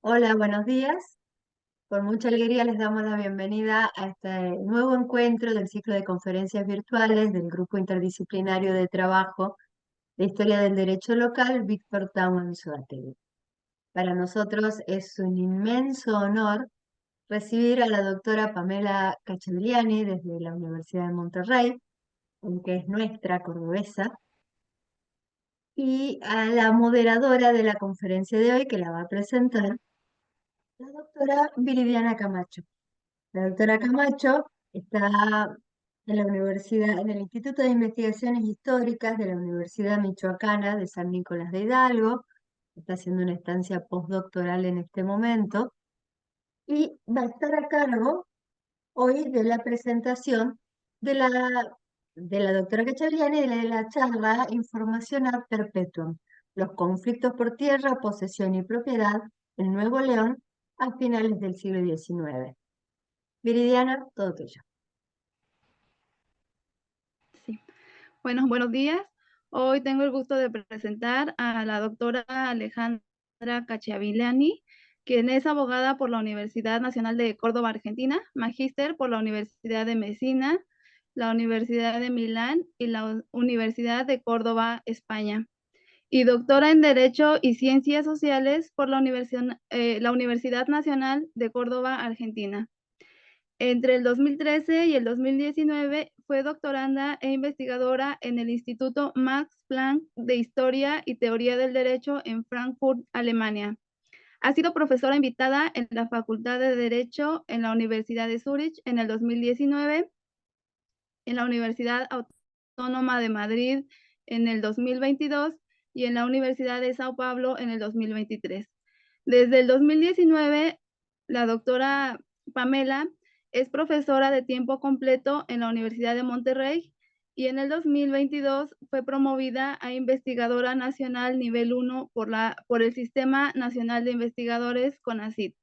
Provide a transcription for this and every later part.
Hola, buenos días. Con mucha alegría les damos la bienvenida a este nuevo encuentro del ciclo de conferencias virtuales del Grupo Interdisciplinario de Trabajo de Historia del Derecho Local, Víctor Town Anzoátegui. Para nosotros es un inmenso honor recibir a la doctora Pamela Cacciavilliani desde la Universidad de Monterrey, aunque es nuestra cordobesa, y a la moderadora de la conferencia de hoy que la va a presentar, la doctora Viridiana Camacho. La doctora Camacho está en la universidad, en el Instituto de Investigaciones Históricas de la Universidad Michoacana de San Nicolás de Hidalgo. Está haciendo una estancia postdoctoral en este momento y va a estar a cargo hoy de la presentación de la doctora Cacciavilliani de la charla Información ad Perpetuum, los conflictos por tierra, posesión y propiedad en Nuevo León a finales del siglo XIX. Viridiana, todo tuyo. Sí. Bueno, buenos días. Hoy tengo el gusto de presentar a la doctora Alejandra Cacciavilliani, quien es abogada por la Universidad Nacional de Córdoba, Argentina, magíster por la Universidad de Messina, la Universidad de Milán y la Universidad de Córdoba, España, y doctora en Derecho y Ciencias Sociales por la Universidad Nacional de Córdoba, Argentina. Entre el 2013 y el 2019 fue doctoranda e investigadora en el Instituto Max Planck de Historia y Teoría del Derecho en Frankfurt, Alemania. Ha sido profesora invitada en la Facultad de Derecho en la Universidad de Zúrich en el 2019, en la Universidad Autónoma de Madrid en el 2022 y en la Universidad de Sao Paulo en el 2023. Desde el 2019, la doctora Pamela es profesora de tiempo completo en la Universidad de Monterrey y en el 2022 fue promovida a investigadora nacional nivel 1 por el Sistema Nacional de Investigadores CONACYT.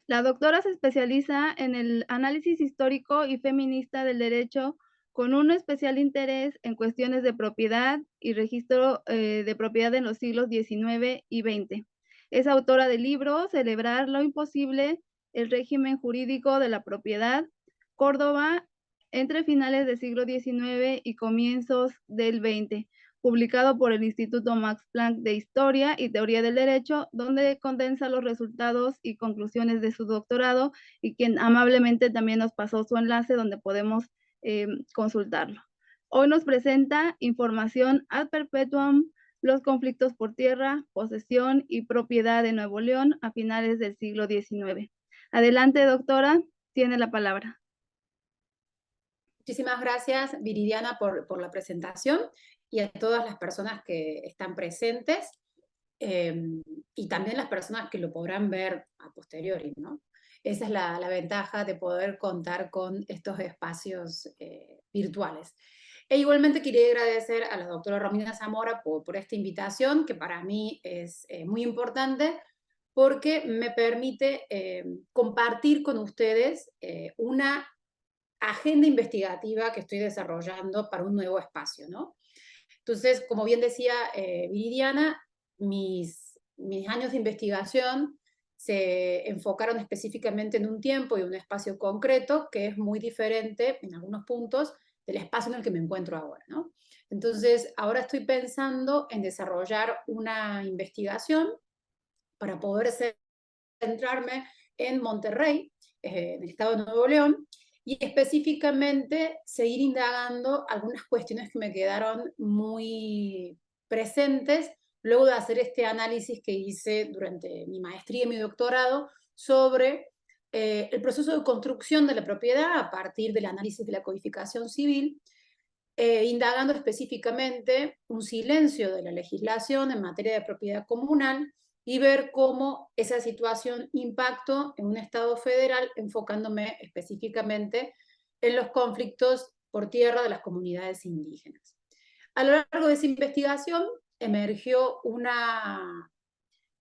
La doctora se especializa en el análisis histórico y feminista del derecho con un especial interés en cuestiones de propiedad y registro de propiedad en los siglos XIX y XX. Es autora del libro Celebrar lo imposible, el régimen jurídico de la propiedad, Córdoba, entre finales del siglo XIX y comienzos del XX, publicado por el Instituto Max Planck de Historia y Teoría del Derecho, donde condensa los resultados y conclusiones de su doctorado y quien amablemente también nos pasó su enlace donde podemos consultarlo. Hoy nos presenta Información ad Perpetuum, los conflictos por tierra, posesión y propiedad de Nuevo León a finales del siglo XIX. Adelante, doctora, tiene la palabra. Muchísimas gracias, Viridiana, por la presentación y a todas las personas que están presentes y también las personas que lo podrán ver a posteriori, ¿no? Esa es la ventaja de poder contar con estos espacios virtuales. E igualmente quería agradecer a la doctora Romina Zamora por esta invitación, que para mí es muy importante, porque me permite compartir con ustedes una agenda investigativa que estoy desarrollando para un nuevo espacio, ¿no? Entonces, como bien decía Viridiana, mis años de investigación se enfocaron específicamente en un tiempo y un espacio concreto que es muy diferente en algunos puntos del espacio en el que me encuentro ahora, ¿no? Entonces, ahora estoy pensando en desarrollar una investigación para poder centrarme en Monterrey, en el estado de Nuevo León, y específicamente seguir indagando algunas cuestiones que me quedaron muy presentes luego de hacer este análisis que hice durante mi maestría y mi doctorado sobre el proceso de construcción de la propiedad a partir del análisis de la codificación civil, indagando específicamente un silencio de la legislación en materia de propiedad comunal y ver cómo esa situación impactó en un Estado federal, enfocándome específicamente en los conflictos por tierra de las comunidades indígenas. A lo largo de esa investigación emergió una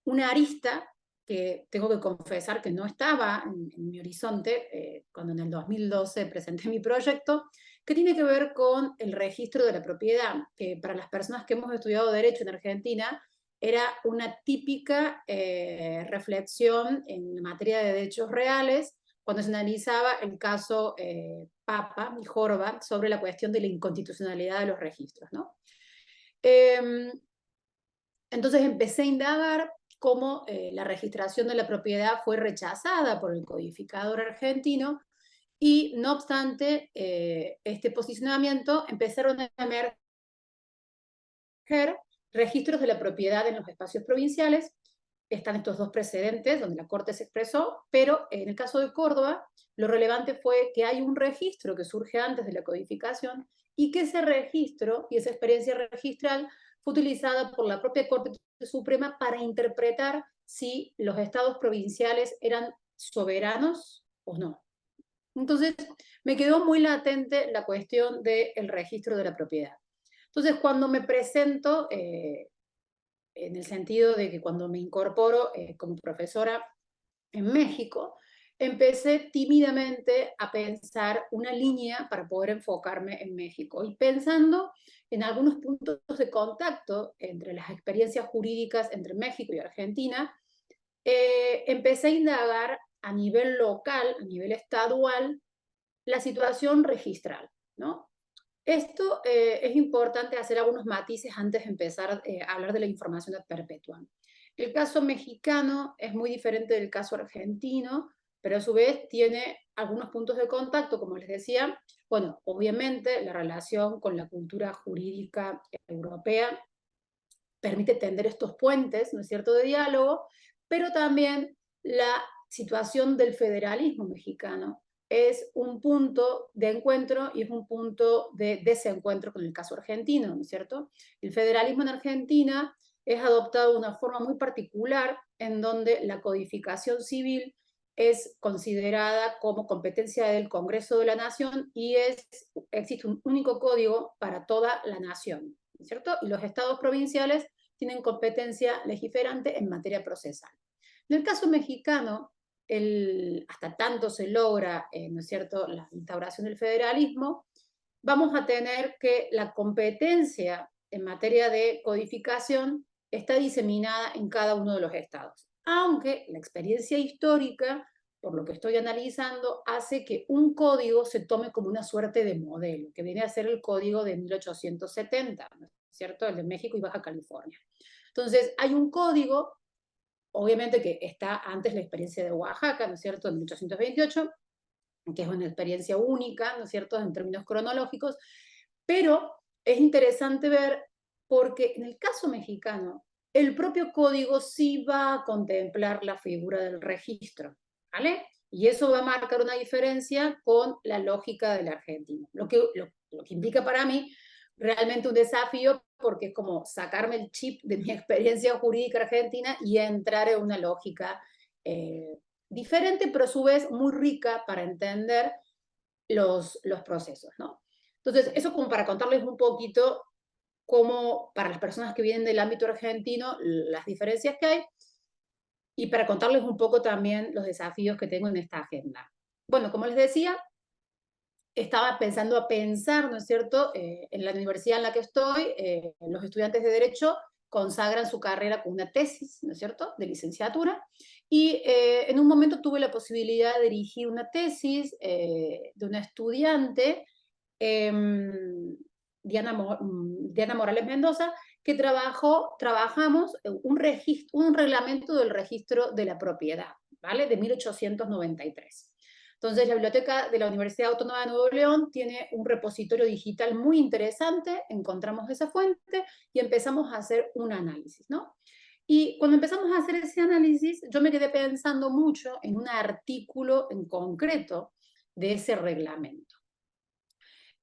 arista que tengo que confesar que no estaba en mi horizonte cuando en el 2012 presenté mi proyecto, que tiene que ver con el registro de la propiedad, que para las personas que hemos estudiado Derecho en Argentina, era una típica reflexión en materia de derechos reales, cuando se analizaba el caso Papa y Jorba sobre la cuestión de la inconstitucionalidad de los registros, ¿no? Entonces empecé a indagar cómo la registración de la propiedad fue rechazada por el codificador argentino y, no obstante, este posicionamiento empezaron a emerger registros de la propiedad en los espacios provinciales. Están estos dos precedentes donde la Corte se expresó, pero en el caso de Córdoba, lo relevante fue que hay un registro que surge antes de la codificación y que ese registro y esa experiencia registral fue utilizada por la propia Corte Suprema para interpretar si los estados provinciales eran soberanos o no. Entonces, me quedó muy latente la cuestión del registro de la propiedad. Entonces, cuando me presento, en el sentido de que cuando me incorporo como profesora en México, empecé tímidamente a pensar una línea para poder enfocarme en México. Y pensando en algunos puntos de contacto entre las experiencias jurídicas entre México y Argentina, empecé a indagar a nivel local, a nivel estadual, la situación registral, ¿no? Esto es importante hacer algunos matices antes de empezar a hablar de la información ad perpetuam. El caso mexicano es muy diferente del caso argentino, pero a su vez tiene algunos puntos de contacto, como les decía. Bueno, obviamente la relación con la cultura jurídica europea permite tender estos puentes, ¿no es cierto?, de diálogo, pero también la situación del federalismo mexicano es un punto de encuentro y es un punto de desencuentro con el caso argentino, ¿no es cierto? El federalismo en Argentina es adoptado de una forma muy particular en donde la codificación civil es considerada como competencia del Congreso de la Nación y existe un único código para toda la nación, ¿no es cierto? Y los estados provinciales tienen competencia legiferante en materia procesal. En el caso mexicano, hasta tanto se logra, ¿no es cierto?, la instauración del federalismo, vamos a tener que la competencia en materia de codificación está diseminada en cada uno de los estados. Aunque la experiencia histórica, por lo que estoy analizando, hace que un código se tome como una suerte de modelo, que viene a ser el código de 1870, ¿no es cierto?, el de México y Baja California. Entonces, hay un código, obviamente que está antes la experiencia de Oaxaca, ¿no es cierto?, en 1828, que es una experiencia única, ¿no es cierto?, en términos cronológicos, pero es interesante ver porque en el caso mexicano, el propio código sí va a contemplar la figura del registro, ¿vale? Y eso va a marcar una diferencia con la lógica del argentino, lo que implica para mí realmente un desafío porque es como sacarme el chip de mi experiencia jurídica argentina y entrar en una lógica diferente, pero a su vez muy rica para entender los procesos, ¿no? Entonces, eso como para contarles un poquito cómo, para las personas que vienen del ámbito argentino, las diferencias que hay, y para contarles un poco también los desafíos que tengo en esta agenda. Bueno, como les decía, estaba pensando a pensar, ¿no es cierto?, en la universidad en la que estoy, los estudiantes de Derecho consagran su carrera con una tesis, ¿no es cierto?, de licenciatura, y en un momento tuve la posibilidad de dirigir una tesis de una estudiante, Diana Morales Mendoza, que trabajamos un reglamento del registro de la propiedad, ¿vale?, de 1893. Entonces, la Biblioteca de la Universidad Autónoma de Nuevo León tiene un repositorio digital muy interesante, encontramos esa fuente y empezamos a hacer un análisis, ¿no? Y cuando empezamos a hacer ese análisis, yo me quedé pensando mucho en un artículo en concreto de ese reglamento.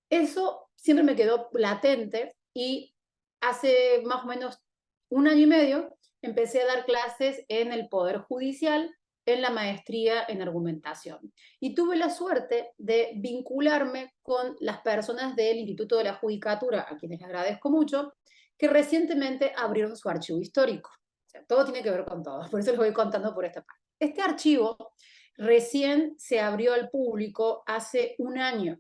Eso siempre me quedó latente y hace más o menos 1 año y medio empecé a dar clases en el Poder Judicial en la maestría en argumentación. Y tuve la suerte de vincularme con las personas del Instituto de la Judicatura, a quienes les agradezco mucho, que recientemente abrieron su archivo histórico. O sea, todo tiene que ver con todo, por eso les voy contando por esta parte. Este archivo recién se abrió al público hace un año.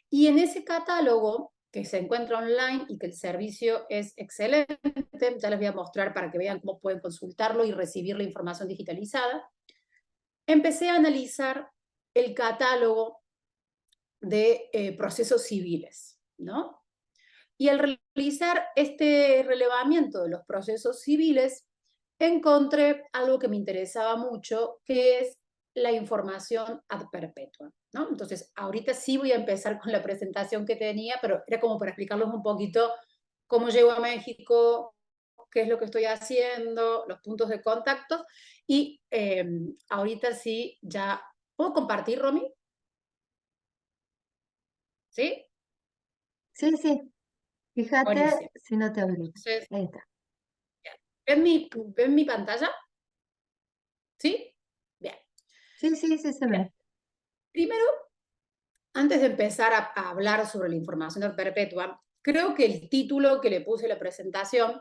Y en ese catálogo, que se encuentra online y que el servicio es excelente, ya les voy a mostrar para que vean cómo pueden consultarlo y recibir la información digitalizada, empecé a analizar el catálogo de procesos civiles, ¿no? Y al realizar este relevamiento de los procesos civiles, encontré algo que me interesaba mucho, que es la información ad perpetuum, ¿no? Entonces, ahorita sí voy a empezar con la presentación que tenía, pero era como para explicarles un poquito cómo llego a México, qué es lo que estoy haciendo, los puntos de contacto, y ahorita sí ya... ¿Puedo compartir, Romy? ¿Sí? Sí, sí, fíjate Buenísimo. si no te habilito. Entonces, Ahí está. ¿ven mi pantalla? ¿Sí? Bien. Sí, sí, sí se ve. Primero, antes de empezar a hablar sobre la información ad perpetuum, creo que el título que le puse a la presentación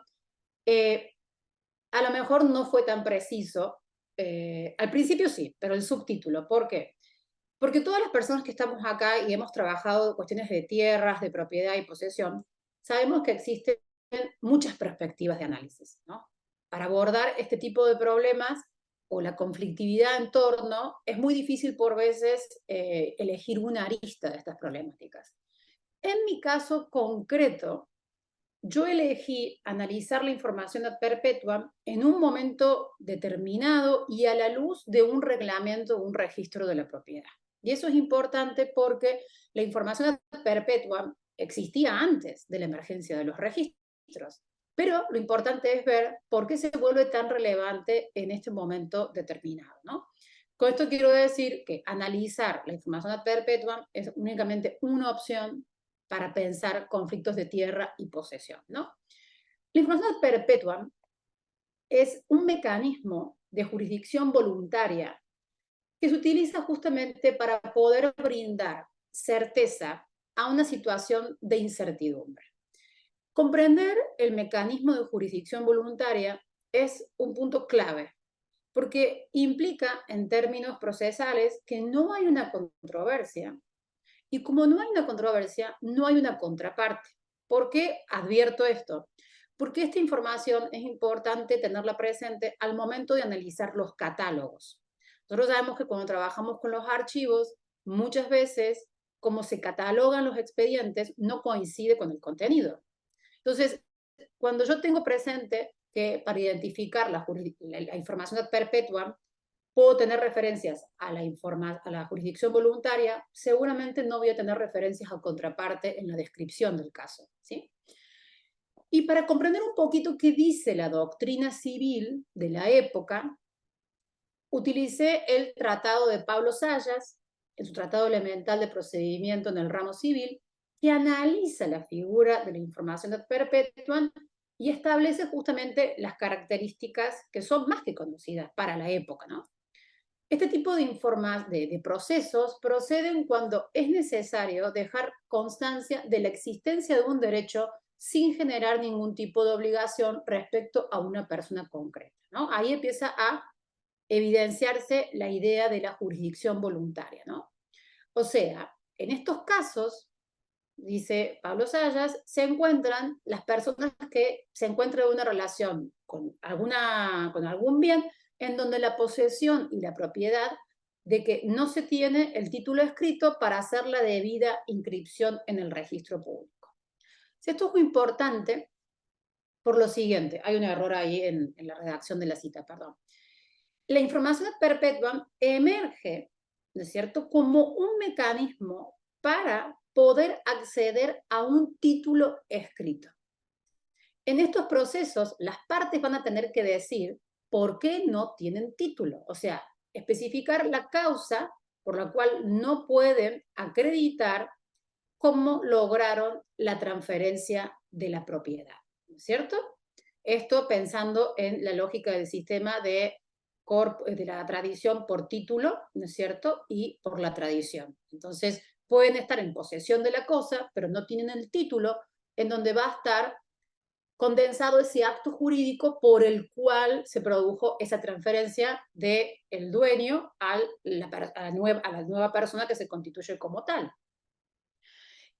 a lo mejor no fue tan preciso. Al principio sí, pero el subtítulo, ¿por qué? Porque todas las personas que estamos acá y hemos trabajado cuestiones de tierras, de propiedad y posesión, sabemos que existen muchas perspectivas de análisis, ¿no? Para abordar este tipo de problemas o la conflictividad en torno, es muy difícil por veces elegir una arista de estas problemáticas. En mi caso concreto, yo elegí analizar la información ad perpetuum en un momento determinado y a la luz de un reglamento, un registro de la propiedad. Y eso es importante porque la información ad perpetuum existía antes de la emergencia de los registros. Pero lo importante es ver por qué se vuelve tan relevante en este momento determinado, ¿no? Con esto quiero decir que analizar la información ad perpetuum es únicamente una opción para pensar conflictos de tierra y posesión, ¿no? La información ad perpetuum es un mecanismo de jurisdicción voluntaria que se utiliza justamente para poder brindar certeza a una situación de incertidumbre. Comprender el mecanismo de jurisdicción voluntaria es un punto clave, porque implica en términos procesales que no hay una controversia, y como no hay una controversia, no hay una contraparte. ¿Por qué advierto esto? Porque esta información es importante tenerla presente al momento de analizar los catálogos. Nosotros sabemos que cuando trabajamos con los archivos, muchas veces, como se catalogan los expedientes, no coincide con el contenido. Entonces, cuando yo tengo presente que para identificar la información ad perpetuum, puedo tener referencias a la jurisdicción voluntaria, seguramente no voy a tener referencias a contraparte en la descripción del caso, ¿sí? Y para comprender un poquito qué dice la doctrina civil de la época, utilicé el tratado de Pablo Sayas, en su tratado elemental de procedimiento en el ramo civil, que analiza la figura de la información ad perpetuum y establece justamente las características que son más que conocidas para la época, ¿no? Este tipo de procesos proceden cuando es necesario dejar constancia de la existencia de un derecho sin generar ningún tipo de obligación respecto a una persona concreta, ¿no? Ahí empieza a evidenciarse la idea de la jurisdicción voluntaria, ¿no? O sea, en estos casos, dice Pablo Sayas, se encuentran las personas que se encuentran en una relación con algún bien en donde la posesión y la propiedad de que no se tiene el título escrito para hacer la debida inscripción en el registro público. Esto es muy importante por lo siguiente, hay un error ahí en la redacción de la cita, perdón. La información ad perpetuum emerge, ¿no es cierto?, como un mecanismo para poder acceder a un título escrito. En estos procesos, las partes van a tener que decir por qué no tienen título, o sea, especificar la causa por la cual no pueden acreditar cómo lograron la transferencia de la propiedad, ¿no es cierto? Esto pensando en la lógica del sistema de la tradición por título, ¿no es cierto? Y por la tradición. Entonces, pueden estar en posesión de la cosa, pero no tienen el título, en donde va a estar condensado ese acto jurídico por el cual se produjo esa transferencia del dueño a la nueva persona que se constituye como tal.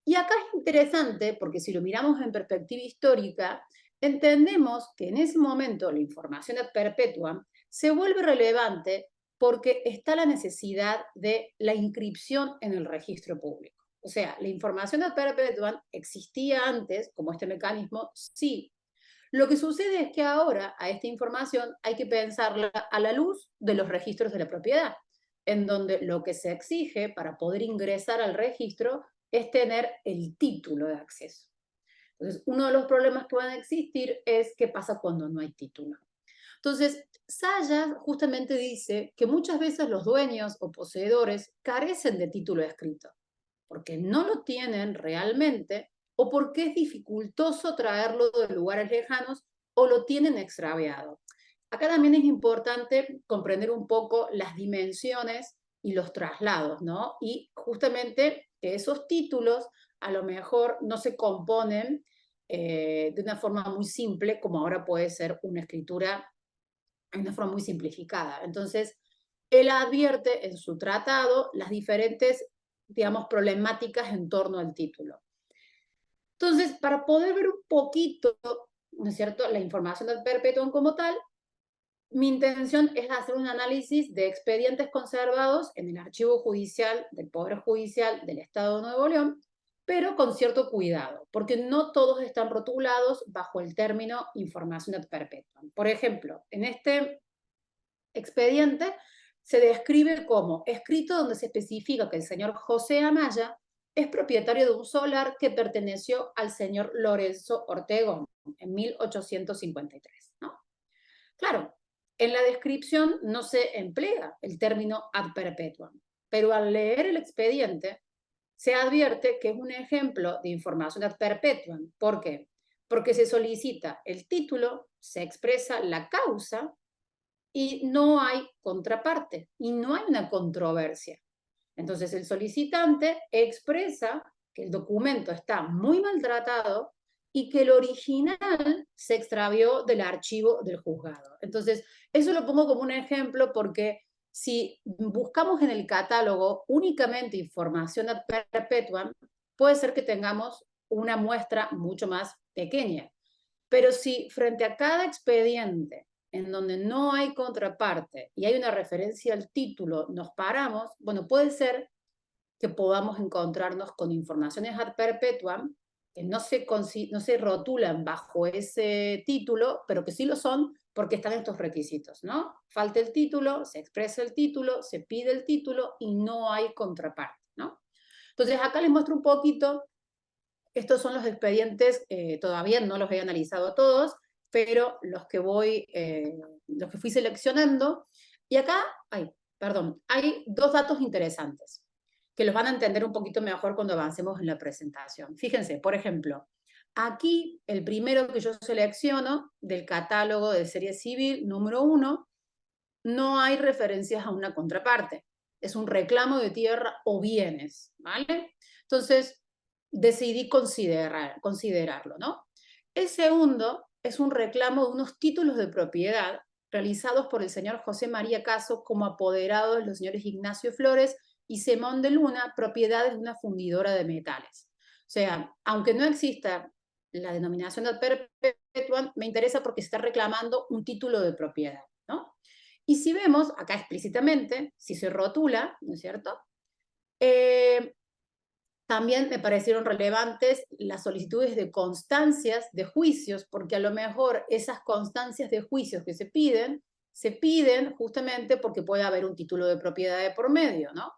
Y acá es interesante porque si lo miramos en perspectiva histórica, entendemos que en ese momento la información ad perpetuam se vuelve relevante porque está la necesidad de la inscripción en el registro público. O sea, la información ad perpetuam existía antes como este mecanismo, sí. Lo que sucede es que ahora a esta información hay que pensarla a la luz de los registros de la propiedad, en donde lo que se exige para poder ingresar al registro es tener el título de acceso. Entonces, uno de los problemas que van a existir es qué pasa cuando no hay título. Entonces, Sayas justamente dice que muchas veces los dueños o poseedores carecen de título escrito, porque no lo tienen realmente o porque es dificultoso traerlo de lugares lejanos o lo tienen extraviado. Acá también es importante comprender un poco las dimensiones y los traslados, ¿no? Y justamente que esos títulos a lo mejor no se componen de una forma muy simple, como ahora puede ser una escritura de una forma muy simplificada. Entonces, él advierte en su tratado las diferentes, digamos, problemáticas en torno al título. Entonces, para poder ver un poquito, ¿no es cierto?, la información del perpetuum como tal, mi intención es hacer un análisis de expedientes conservados en el archivo judicial del Poder Judicial del Estado de Nuevo León, pero con cierto cuidado, porque no todos están rotulados bajo el término información ad perpetuum. Por ejemplo, en este expediente se describe como escrito donde se especifica que el señor José Amaya es propietario de un solar que perteneció al señor Lorenzo Ortegón en 1853, ¿no? Claro, en la descripción no se emplea el término ad perpetuum, pero al leer el expediente se advierte que es un ejemplo de información ad perpetuum. ¿Por qué? Porque se solicita el título, se expresa la causa y no hay contraparte y no hay una controversia. Entonces el solicitante expresa que el documento está muy maltratado y que el original se extravió del archivo del juzgado. Entonces, eso lo pongo como un ejemplo porque si buscamos en el catálogo únicamente información ad perpetuum, puede ser que tengamos una muestra mucho más pequeña. Pero si frente a cada expediente en donde no hay contraparte y hay una referencia al título, nos paramos, bueno, puede ser que podamos encontrarnos con informaciones ad perpetuam que no se rotulan bajo ese título, pero que sí lo son porque están estos requisitos, ¿no? Falta el título, se expresa el título, se pide el título y no hay contraparte, ¿no? Entonces acá les muestro un poquito, estos son los expedientes, todavía no los he analizado todos, pero los que fui seleccionando, y acá, hay dos datos interesantes que los van a entender un poquito mejor cuando avancemos en la presentación. Fíjense, por ejemplo, aquí el primero que yo selecciono del catálogo de serie civil número 1, no hay referencias a una contraparte. Es un reclamo de tierra o bienes, ¿vale? Entonces, decidí considerarlo, ¿no? El segundo es un reclamo de unos títulos de propiedad realizados por el señor José María Caso como apoderado de los señores Ignacio Flores y Simón de Luna, propiedades de una fundidora de metales. O sea, aunque no exista la denominación ad perpetuam, me interesa porque se está reclamando un título de propiedad, ¿no? Y si vemos, acá explícitamente, si se rotula, ¿no es cierto?, también me parecieron relevantes las solicitudes de constancias de juicios, porque a lo mejor esas constancias de juicios que se piden justamente porque puede haber un título de propiedad de por medio, ¿no?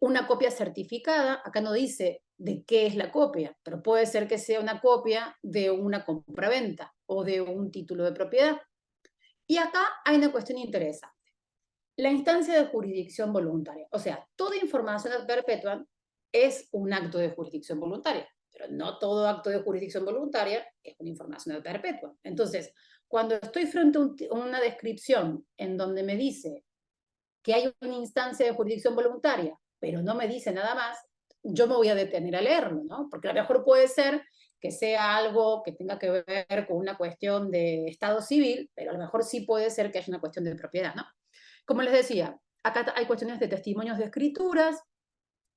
Una copia certificada, acá no dice de qué es la copia, pero puede ser que sea una copia de una compraventa o de un título de propiedad. Y acá hay una cuestión interesante. La instancia de jurisdicción voluntaria, o sea, toda información ad perpetuam es un acto de jurisdicción voluntaria, pero no todo acto de jurisdicción voluntaria es una información ad perpetuam. Entonces, cuando estoy frente a una descripción en donde me dice que hay una instancia de jurisdicción voluntaria, pero no me dice nada más, yo me voy a detener a leerlo, ¿no? Porque a lo mejor puede ser que sea algo que tenga que ver con una cuestión de estado civil, pero a lo mejor sí puede ser que haya una cuestión de propiedad, ¿no? Como les decía, acá hay cuestiones de testimonios de escrituras,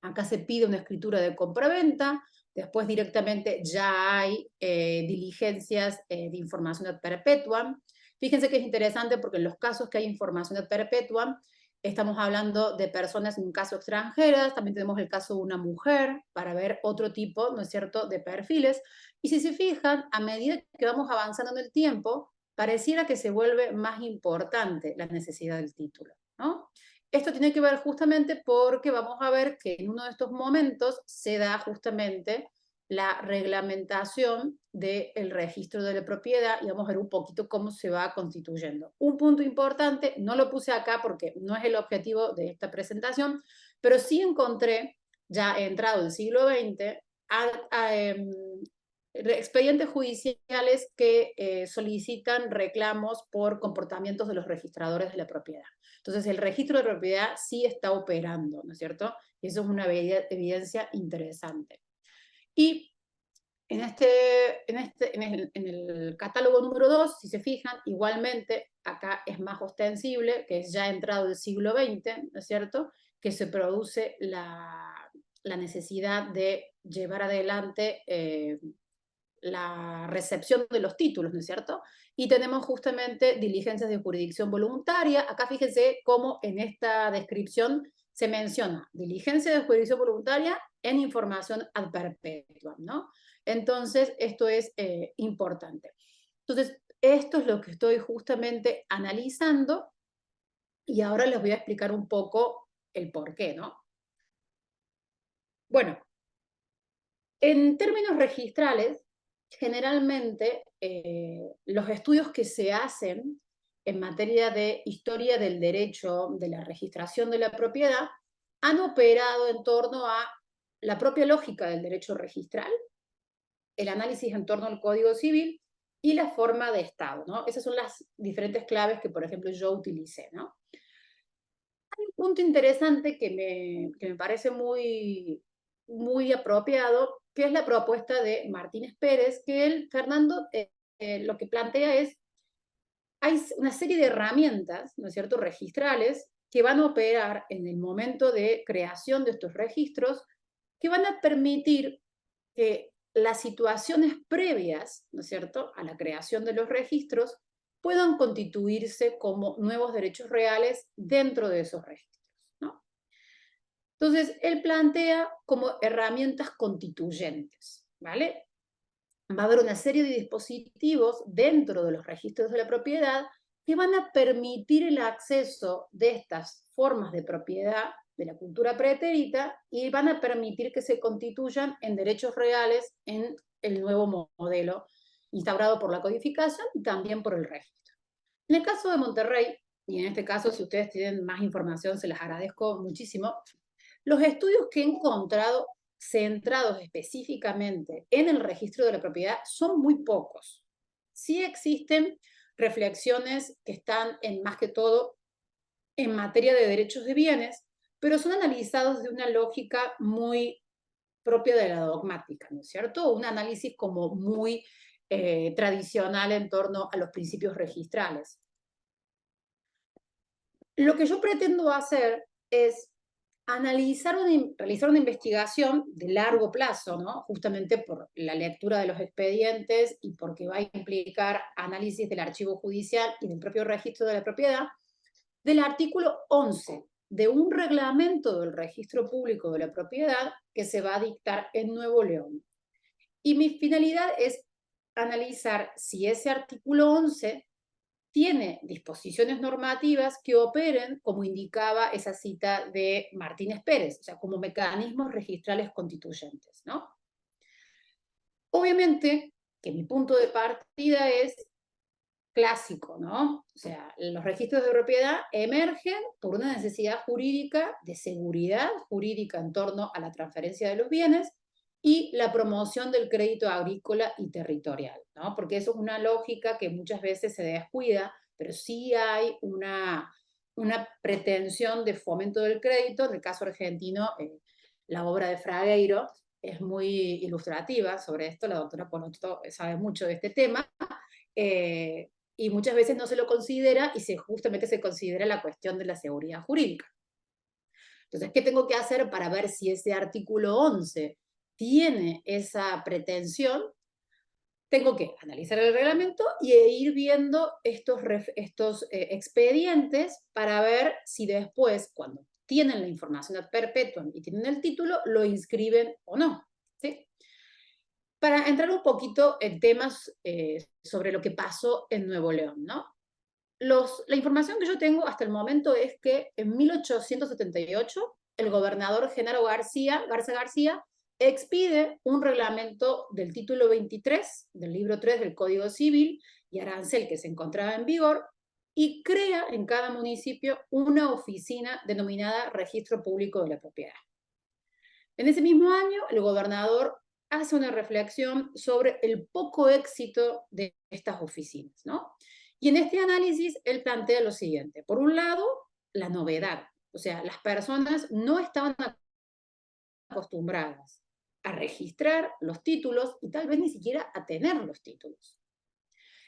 acá se pide una escritura de compraventa, después directamente ya hay diligencias de información ad perpetuam. Fíjense que es interesante porque en los casos que hay información ad perpetuam, estamos hablando de personas, en un caso extranjeras, también tenemos el caso de una mujer, para ver otro tipo, ¿no es cierto?, de perfiles. Y si se fijan, a medida que vamos avanzando en el tiempo, pareciera que se vuelve más importante la necesidad del título, ¿no? Esto tiene que ver justamente porque vamos a ver que en uno de estos momentos se da justamente la reglamentación del registro de la propiedad y vamos a ver un poquito cómo se va constituyendo. Un punto importante, no lo puse acá porque no es el objetivo de esta presentación, pero sí encontré, ya entrado el siglo XX, expedientes judiciales que solicitan reclamos por comportamientos de los registradores de la propiedad. Entonces, el registro de propiedad sí está operando, ¿no es cierto? Y eso es una evidencia interesante. Y en el catálogo número 2, si se fijan, igualmente acá es más ostensible, que es ya entrado el siglo XX, ¿no es cierto?, que se produce la necesidad de llevar adelante la recepción de los títulos, ¿no es cierto? Y tenemos justamente diligencias de jurisdicción voluntaria. Acá fíjense cómo en esta descripción se menciona diligencia de jurisdicción voluntaria en información ad perpetuam, ¿no? Entonces, esto es importante. Entonces, esto es lo que estoy justamente analizando y ahora les voy a explicar un poco el por qué, ¿no? Bueno, en términos registrales, generalmente los estudios que se hacen en materia de historia del derecho, de la registración de la propiedad, han operado en torno a la propia lógica del derecho registral, el análisis en torno al Código Civil y la forma de Estado, ¿no? Esas son las diferentes claves que, por ejemplo, yo utilicé, ¿no? Hay un punto interesante que me parece muy, muy apropiado, que es la propuesta de Martínez Pérez, que él, Fernando, lo que plantea es, hay una serie de herramientas, ¿no es cierto?, registrales, que van a operar en el momento de creación de estos registros, que van a permitir que las situaciones previas, ¿no es cierto?, a la creación de los registros, puedan constituirse como nuevos derechos reales dentro de esos registros, ¿no? Entonces, él plantea como herramientas constituyentes, ¿vale? Va a haber una serie de dispositivos dentro de los registros de la propiedad que van a permitir el acceso de estas formas de propiedad de la cultura pretérita y van a permitir que se constituyan en derechos reales en el nuevo modelo instaurado por la codificación y también por el registro. En el caso de Monterrey, y en este caso si ustedes tienen más información se las agradezco muchísimo, los estudios que he encontrado centrados específicamente en el registro de la propiedad son muy pocos. Sí existen reflexiones que están más que todo en materia de derechos de bienes, pero son analizados de una lógica muy propia de la dogmática, ¿no es cierto? Un análisis como muy tradicional en torno a los principios registrales. Lo que yo pretendo hacer es realizar una investigación de largo plazo, ¿no? Justamente por la lectura de los expedientes y porque va a implicar análisis del archivo judicial y del propio registro de la propiedad, del artículo 11 de un reglamento del registro público de la propiedad que se va a dictar en Nuevo León. Y mi finalidad es analizar si ese artículo 11 tiene disposiciones normativas que operen, como indicaba esa cita de Martínez Pérez, o sea, como mecanismos registrales constituyentes, ¿no? Obviamente que mi punto de partida es clásico, ¿no? O sea, los registros de propiedad emergen por una necesidad jurídica de seguridad jurídica en torno a la transferencia de los bienes y la promoción del crédito agrícola y territorial, ¿no? Porque eso es una lógica que muchas veces se descuida, pero sí hay una pretensión de fomento del crédito, en el caso argentino, la obra de Fragueiro, es muy ilustrativa sobre esto, la doctora Ponotto sabe mucho de este tema, y muchas veces no se lo considera y justamente se considera la cuestión de la seguridad jurídica. Entonces, ¿qué tengo que hacer para ver si ese artículo 11 tiene esa pretensión? Tengo que analizar el reglamento y ir viendo estos expedientes para ver si después, cuando tienen la información ad perpetuum y tienen el título, lo inscriben o no. ¿Sí? Para entrar un poquito en temas sobre lo que pasó en Nuevo León, ¿no? La información que yo tengo hasta el momento es que en 1878 el gobernador Genaro Garza García expide un reglamento del título 23 del libro 3 del Código Civil y arancel que se encontraba en vigor y crea en cada municipio una oficina denominada Registro Público de la Propiedad. En ese mismo año, el gobernador hace una reflexión sobre el poco éxito de estas oficinas, ¿no? Y en este análisis, él plantea lo siguiente. Por un lado, la novedad. O sea, las personas no estaban acostumbradas a registrar los títulos y tal vez ni siquiera a tener los títulos.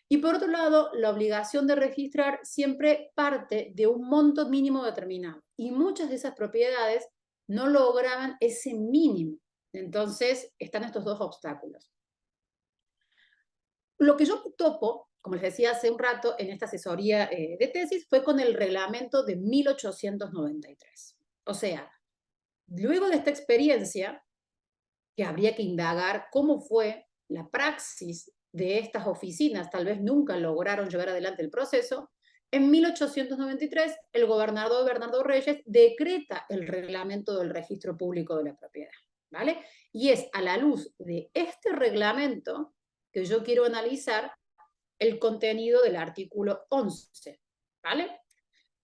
Y por otro lado, la obligación de registrar siempre parte de un monto mínimo determinado. Y muchas de esas propiedades no lograban ese mínimo. Entonces, están estos dos obstáculos. Lo que yo topo, como les decía hace un rato, en esta asesoría de tesis, fue con el reglamento de 1893. O sea, luego de esta experiencia, que habría que indagar cómo fue la praxis de estas oficinas, tal vez nunca lograron llevar adelante el proceso, en 1893 el gobernador Bernardo Reyes decreta el reglamento del registro público de la propiedad, ¿vale? Y es a la luz de este reglamento que yo quiero analizar el contenido del artículo 11, ¿vale?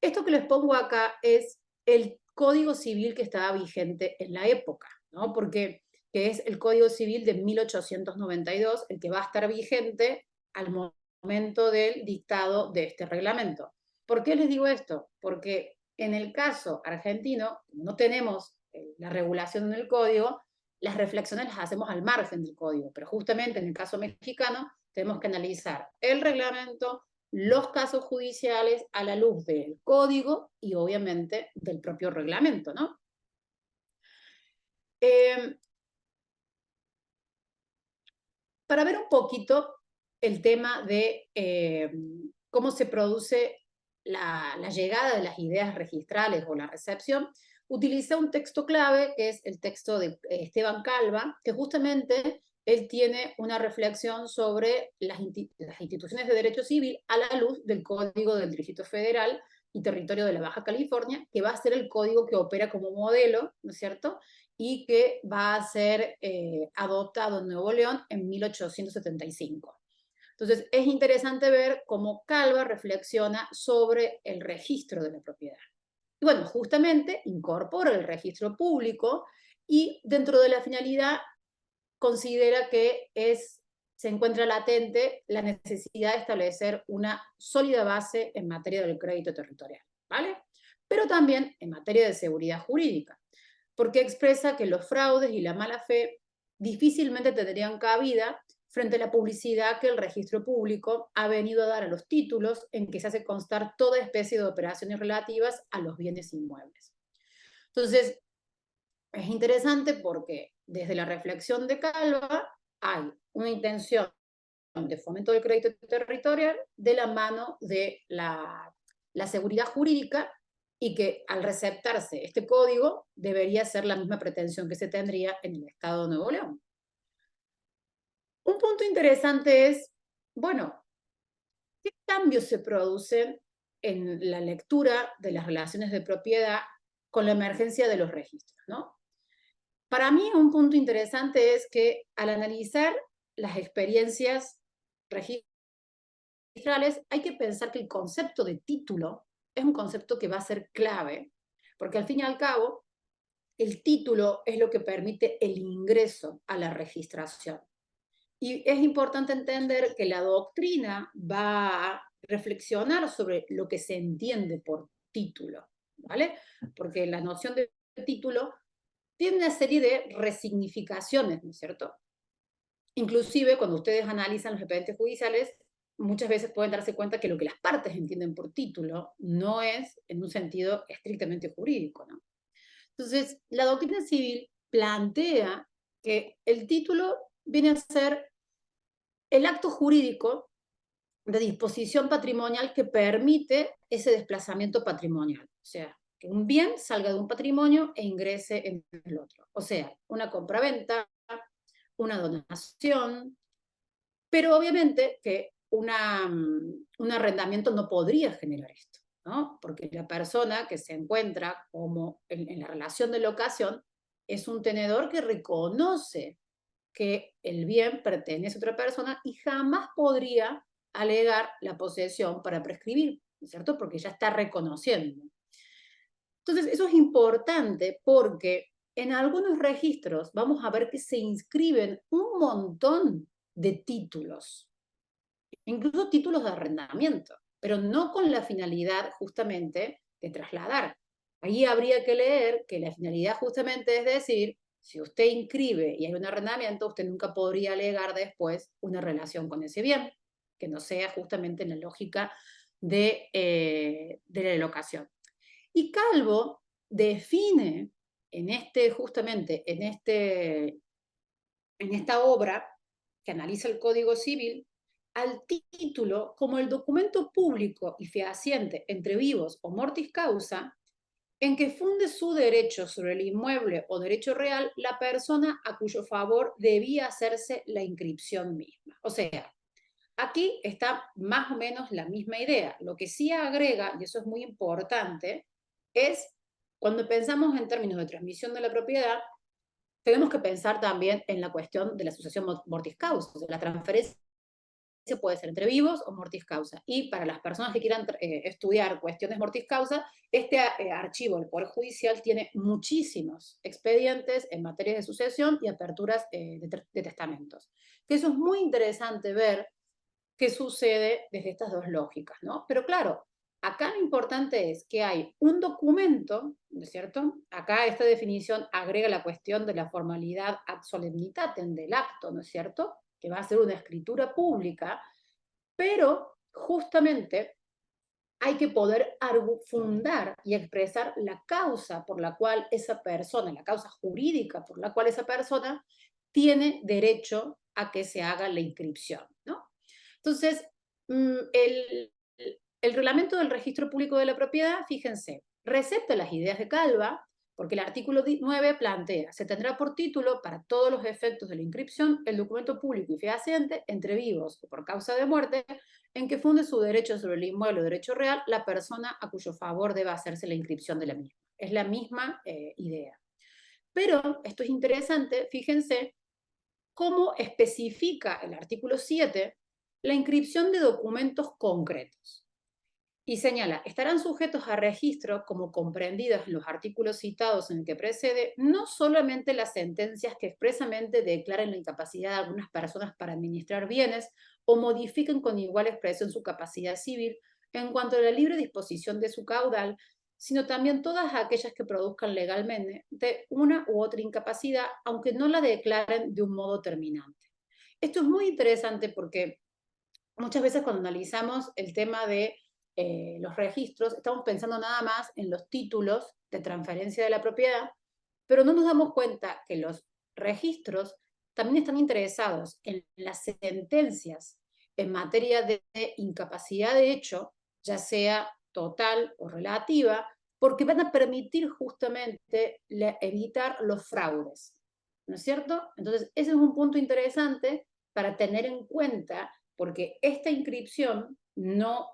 Esto que les pongo acá es el Código Civil que estaba vigente en la época, ¿no? Porque que es el Código Civil de 1892, el que va a estar vigente al momento del dictado de este reglamento. ¿Por qué les digo esto? Porque en el caso argentino, no tenemos la regulación en el código, las reflexiones las hacemos al margen del código, pero justamente en el caso mexicano tenemos que analizar el reglamento, los casos judiciales a la luz del código y obviamente del propio reglamento, ¿no? Para ver un poquito el tema de cómo se produce la llegada de las ideas registrales o la recepción, utilicé un texto clave, que es el texto de Esteban Calva, que justamente él tiene una reflexión sobre las instituciones de derecho civil a la luz del Código del Distrito Federal y Territorio de la Baja California, que va a ser el código que opera como modelo, ¿no es cierto?, y que va a ser adoptado en Nuevo León en 1875. Entonces, es interesante ver cómo Calva reflexiona sobre el registro de la propiedad. Y bueno, justamente incorpora el registro público y dentro de la finalidad considera que se encuentra latente la necesidad de establecer una sólida base en materia del crédito territorial, ¿vale? Pero también en materia de seguridad jurídica, porque expresa que los fraudes y la mala fe difícilmente tendrían cabida frente a la publicidad que el registro público ha venido a dar a los títulos en que se hace constar toda especie de operaciones relativas a los bienes inmuebles. Entonces, es interesante porque desde la reflexión de Calva hay una intención de fomento del crédito territorial de la mano de la seguridad jurídica y que al receptarse este código debería ser la misma pretensión que se tendría en el Estado de Nuevo León. Un punto interesante es, bueno, ¿qué cambios se producen en la lectura de las relaciones de propiedad con la emergencia de los registros, ¿no? Para mí un punto interesante es que al analizar las experiencias registrales hay que pensar que el concepto de título es un concepto que va a ser clave, porque al fin y al cabo el título es lo que permite el ingreso a la registración. Y es importante entender que la doctrina va a reflexionar sobre lo que se entiende por título, ¿vale? Porque la noción de título tiene una serie de resignificaciones, ¿no es cierto? Inclusive, cuando ustedes analizan los expedientes judiciales, muchas veces pueden darse cuenta que lo que las partes entienden por título no es en un sentido estrictamente jurídico, ¿no? Entonces, la doctrina civil plantea que el título viene a ser el acto jurídico de disposición patrimonial que permite ese desplazamiento patrimonial. O sea, que un bien salga de un patrimonio e ingrese en el otro. O sea, una compraventa, una donación, pero obviamente que un arrendamiento no podría generar esto, ¿no? Porque la persona que se encuentra como en la relación de locación es un tenedor que reconoce que el bien pertenece a otra persona y jamás podría alegar la posesión para prescribir, ¿no es cierto? Porque ya está reconociendo. Entonces, eso es importante porque en algunos registros vamos a ver que se inscriben un montón de títulos, incluso títulos de arrendamiento, pero no con la finalidad justamente de trasladar. Ahí habría que leer que la finalidad justamente es decir, si usted inscribe y hay un arrendamiento, usted nunca podría alegar después una relación con ese bien, que no sea justamente en la lógica de la locación. Y Calvo define justamente en esta obra que analiza el Código Civil, al título como el documento público y fehaciente entre vivos o mortis causa en que funde su derecho sobre el inmueble o derecho real la persona a cuyo favor debía hacerse la inscripción misma. O sea, aquí está más o menos la misma idea. Lo que sí agrega, y eso es muy importante, es cuando pensamos en términos de transmisión de la propiedad, tenemos que pensar también en la cuestión de la sucesión mortis causa. O sea, la transferencia puede ser entre vivos o mortis causa. Y para las personas que quieran estudiar cuestiones mortis causa, este archivo del Poder Judicial tiene muchísimos expedientes en materia de sucesión y aperturas de testamentos. Que eso es muy interesante ver qué sucede desde estas dos lógicas, ¿no? Pero claro, acá lo importante es que hay un documento, ¿no es cierto? Acá esta definición agrega la cuestión de la formalidad ad solemnitatem del acto, ¿no es cierto? Que va a ser una escritura pública, pero justamente hay que poder fundar y expresar la causa por la cual esa persona, la causa jurídica por la cual esa persona tiene derecho a que se haga la inscripción, ¿no? Entonces, el reglamento del registro público de la propiedad, fíjense, recepta las ideas de Calva, porque el artículo 9 plantea, se tendrá por título, para todos los efectos de la inscripción, el documento público y fehaciente, entre vivos o por causa de muerte, en que funde su derecho sobre el inmueble o derecho real la persona a cuyo favor deba hacerse la inscripción de la misma. Es la misma idea. Pero, esto es interesante, fíjense cómo especifica el artículo 7 la inscripción de documentos concretos. Y señala, estarán sujetos a registro, como comprendidas en los artículos citados en el que precede, no solamente las sentencias que expresamente declaren la incapacidad de algunas personas para administrar bienes o modifiquen con igual expresión su capacidad civil en cuanto a la libre disposición de su caudal, sino también todas aquellas que produzcan legalmente una u otra incapacidad, aunque no la declaren de un modo terminante. Esto es muy interesante porque muchas veces cuando analizamos el tema de los registros, estamos pensando nada más en los títulos de transferencia de la propiedad, pero no nos damos cuenta que los registros también están interesados en las sentencias en materia de incapacidad de hecho, ya sea total o relativa, porque van a permitir justamente evitar los fraudes, ¿no es cierto? Entonces, ese es un punto interesante para tener en cuenta, porque esta inscripción no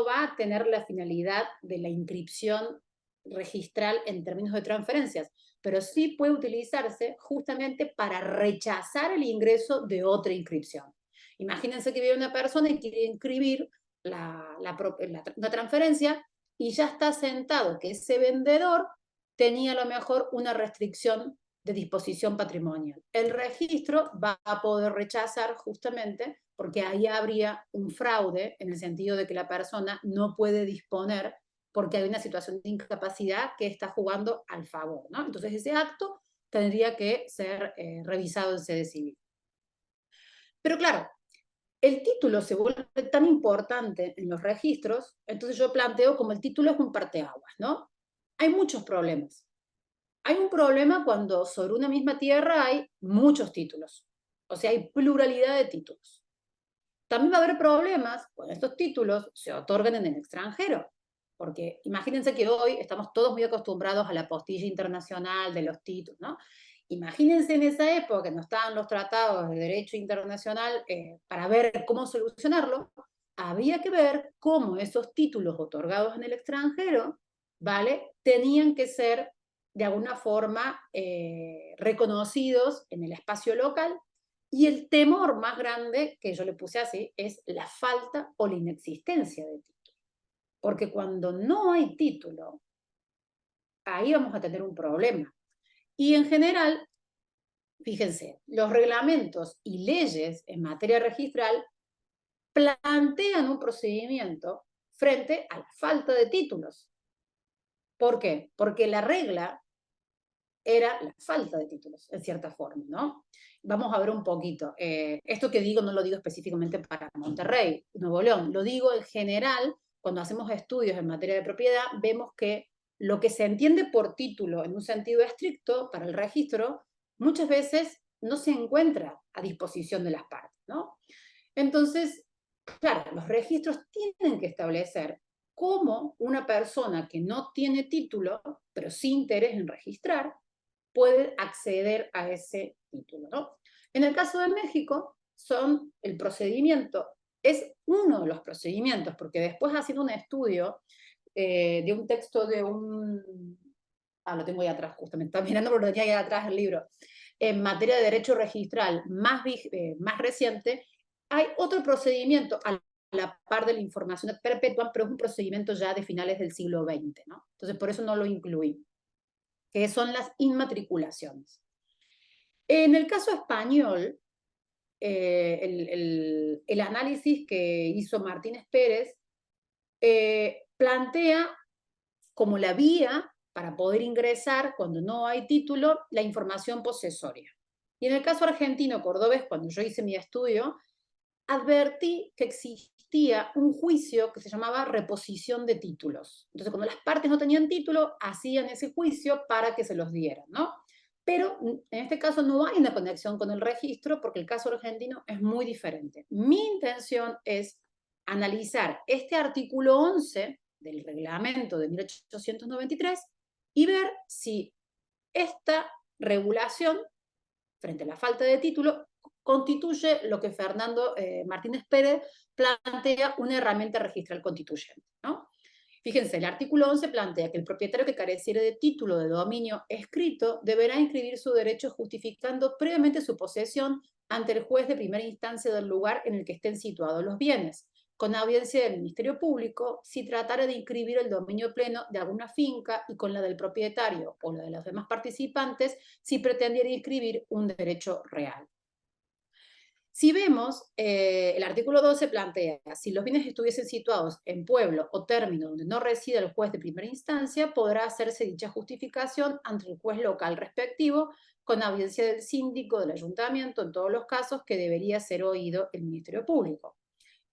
va a tener la finalidad de la inscripción registral en términos de transferencias, pero sí puede utilizarse justamente para rechazar el ingreso de otra inscripción. Imagínense que viene una persona y quiere inscribir una transferencia y ya está sentado que ese vendedor tenía a lo mejor una restricción de disposición patrimonial. El registro va a poder rechazar justamente porque ahí habría un fraude en el sentido de que la persona no puede disponer porque hay una situación de incapacidad que está jugando al favor, ¿no? Entonces ese acto tendría que ser revisado en sede civil. Pero claro, el título se vuelve tan importante en los registros, entonces yo planteo como el título es un parteaguas, ¿no? Hay muchos problemas. Hay un problema cuando sobre una misma tierra hay muchos títulos, o sea, hay pluralidad de títulos. También va a haber problemas cuando estos títulos se otorgan en el extranjero, porque imagínense que hoy estamos todos muy acostumbrados a la postilla internacional de los títulos, ¿no? Imagínense en esa época que no estaban los tratados de derecho internacional para ver cómo solucionarlo, había que ver cómo esos títulos otorgados en el extranjero, ¿vale? Tenían que ser de alguna forma reconocidos en el espacio local, y el temor más grande, que yo le puse así, es la falta o la inexistencia de título. Porque cuando no hay título, ahí vamos a tener un problema. Y en general, fíjense, los reglamentos y leyes en materia registral plantean un procedimiento frente a la falta de títulos. ¿Por qué? Porque la regla era la falta de títulos, en cierta forma, ¿no? Vamos a ver un poquito. Esto que digo no lo digo específicamente para Monterrey, Nuevo León, lo digo en general. Cuando hacemos estudios en materia de propiedad, vemos que lo que se entiende por título en un sentido estricto para el registro, muchas veces no se encuentra a disposición de las partes, ¿no? Entonces, claro, los registros tienen que establecer cómo una persona que no tiene título, pero sí interés en registrar, puede acceder a ese título, ¿no? En el caso de México, el procedimiento es uno de los procedimientos, porque después haciendo un estudio de un texto de un... lo tengo ahí atrás, justamente, estaba mirando porque lo tenía ahí atrás el libro, en materia de derecho registral más reciente, hay otro procedimiento a la par de la información perpetua, pero es un procedimiento ya de finales del siglo XX, ¿no? Entonces, por eso no lo incluí, que son las inmatriculaciones. En el caso español, el análisis que hizo Martínez Pérez plantea como la vía para poder ingresar, cuando no hay título, la información posesoria. Y en el caso argentino, cordobés, cuando yo hice mi estudio, advertí que existía un juicio que se llamaba reposición de títulos. Entonces, cuando las partes no tenían título, hacían ese juicio para que se los dieran, ¿no? Pero en este caso no hay una conexión con el registro porque el caso argentino es muy diferente. Mi intención es analizar este artículo 11 del reglamento de 1893 y ver si esta regulación frente a la falta de título constituye lo que Fernando Martínez Pérez plantea una herramienta registral constituyente, ¿no? Fíjense, el artículo 11 plantea que el propietario que careciere de título de dominio escrito deberá inscribir su derecho justificando previamente su posesión ante el juez de primera instancia del lugar en el que estén situados los bienes, con audiencia del Ministerio Público, si tratara de inscribir el dominio pleno de alguna finca y con la del propietario o la de los demás participantes, si pretendiera inscribir un derecho real. Si vemos, el artículo 12 plantea, si los bienes estuviesen situados en pueblo o término donde no reside el juez de primera instancia, podrá hacerse dicha justificación ante el juez local respectivo, con audiencia del síndico del ayuntamiento, en todos los casos que debería ser oído el Ministerio Público.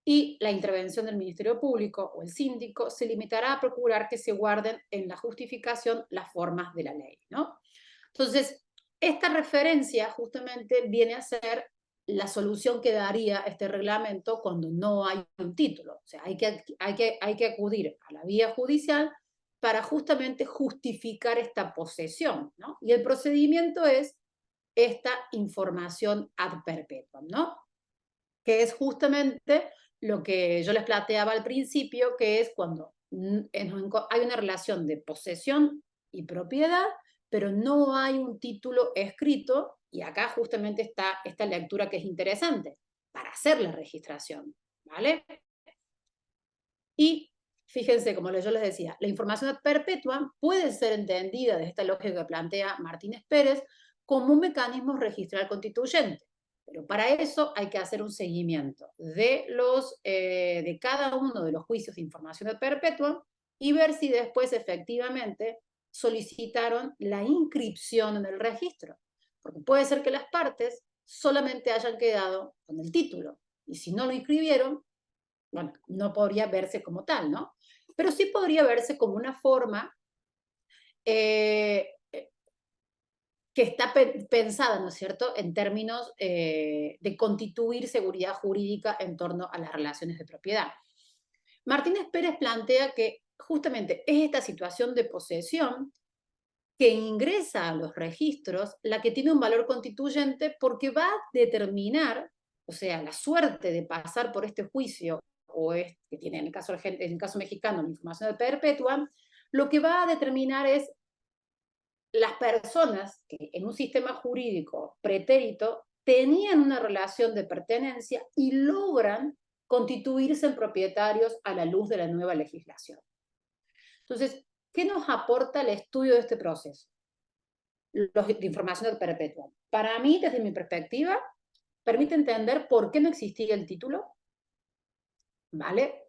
Y la intervención del Ministerio Público o el síndico se limitará a procurar que se guarden en la justificación las formas de la ley, ¿no? Entonces, esta referencia justamente viene a ser la solución que daría este reglamento cuando no hay un título. O sea, hay que acudir a la vía judicial para justamente justificar esta posesión, ¿no? Y el procedimiento es esta información ad perpetuum, ¿no? Que es justamente lo que yo les planteaba al principio, que es cuando hay una relación de posesión y propiedad, pero no hay un título escrito, y acá justamente está esta lectura que es interesante, para hacer la registración, ¿vale? Y fíjense, como yo les decía, la información perpetua puede ser entendida de esta lógica que plantea Martínez Pérez como un mecanismo registral constituyente. Pero para eso hay que hacer un seguimiento de cada uno de los juicios de información perpetua y ver si después efectivamente solicitaron la inscripción en el registro. Porque puede ser que las partes solamente hayan quedado con el título, y si no lo inscribieron, bueno, no podría verse como tal, ¿no? Pero sí podría verse como una forma que está pensada, ¿no es cierto?, en términos de constituir seguridad jurídica en torno a las relaciones de propiedad. Martínez Pérez plantea que justamente es esta situación de posesión que ingresa a los registros la que tiene un valor constituyente, porque va a determinar, o sea, la suerte de pasar por este juicio, o es, que tiene en el caso mexicano la información perpetua, lo que va a determinar es las personas que en un sistema jurídico pretérito tenían una relación de pertenencia y logran constituirse en propietarios a la luz de la nueva legislación. Entonces, ¿qué nos aporta el estudio de este proceso? De información perpetua. Para mí, desde mi perspectiva, permite entender por qué no existía el título, ¿vale?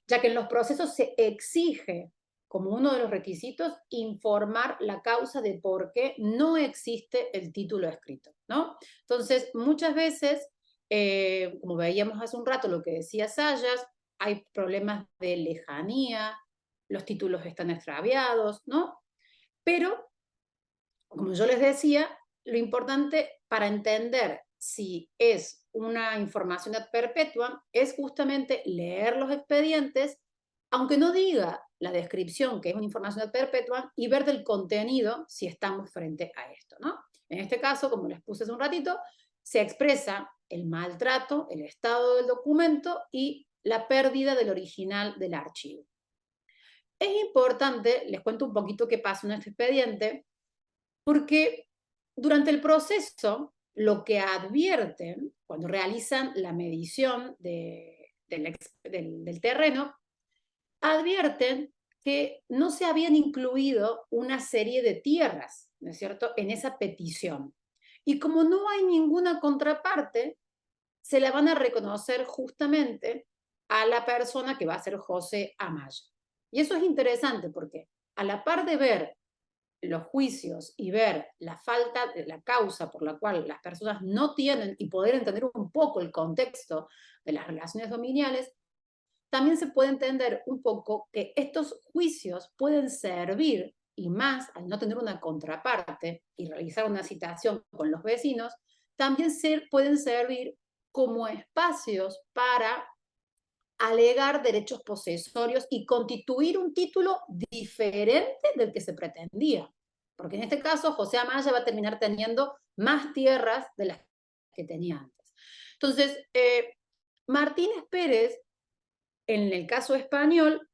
Ya que en los procesos se exige, como uno de los requisitos, informar la causa de por qué no existe el título escrito, ¿no? Entonces, muchas veces, como veíamos hace un rato lo que decía Sayas, hay problemas de lejanía, los títulos están extraviados, ¿no? Pero, como yo les decía, lo importante para entender si es una información ad perpetuam es justamente leer los expedientes, aunque no diga la descripción que es una información ad perpetuam, y ver del contenido si estamos frente a esto, ¿no? En este caso, como les puse hace un ratito, se expresa el maltrato, el estado del documento y la pérdida del original del archivo. Es importante, les cuento un poquito qué pasó en este expediente, porque durante el proceso, lo que advierten cuando realizan la medición del terreno, advierten que no se habían incluido una serie de tierras, ¿no es cierto?, en esa petición. Y como no hay ninguna contraparte, se la van a reconocer justamente a la persona que va a ser José Amaya. Y eso es interesante porque a la par de ver los juicios y ver la falta de la causa por la cual las personas no tienen, y poder entender un poco el contexto de las relaciones dominiales, también se puede entender un poco que estos juicios pueden servir, y más al no tener una contraparte y realizar una citación con los vecinos, también pueden servir como espacios para alegar derechos posesorios y constituir un título diferente del que se pretendía. Porque en este caso, José Amaya va a terminar teniendo más tierras de las que tenía antes. Entonces, Martínez Pérez, en el caso español,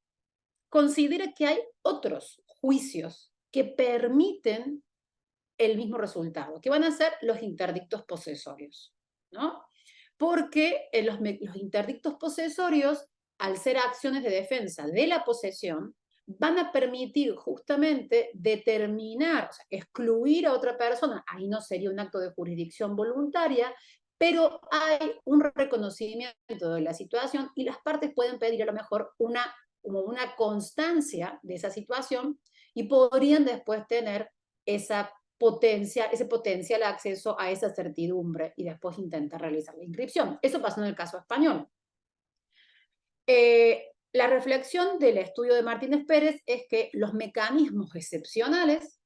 considera que hay otros juicios que permiten el mismo resultado, que van a ser los interdictos posesorios, ¿no? Porque los interdictos posesorios, al ser acciones de defensa de la posesión, van a permitir justamente determinar, o sea, excluir a otra persona. Ahí no sería un acto de jurisdicción voluntaria, pero hay un reconocimiento de la situación y las partes pueden pedir a lo mejor como una constancia de esa situación, y podrían después tener ese potencial acceso a esa certidumbre y después intentar realizar la inscripción. Eso pasó en el caso español. La reflexión del estudio de Martínez Pérez es que los mecanismos excepcionales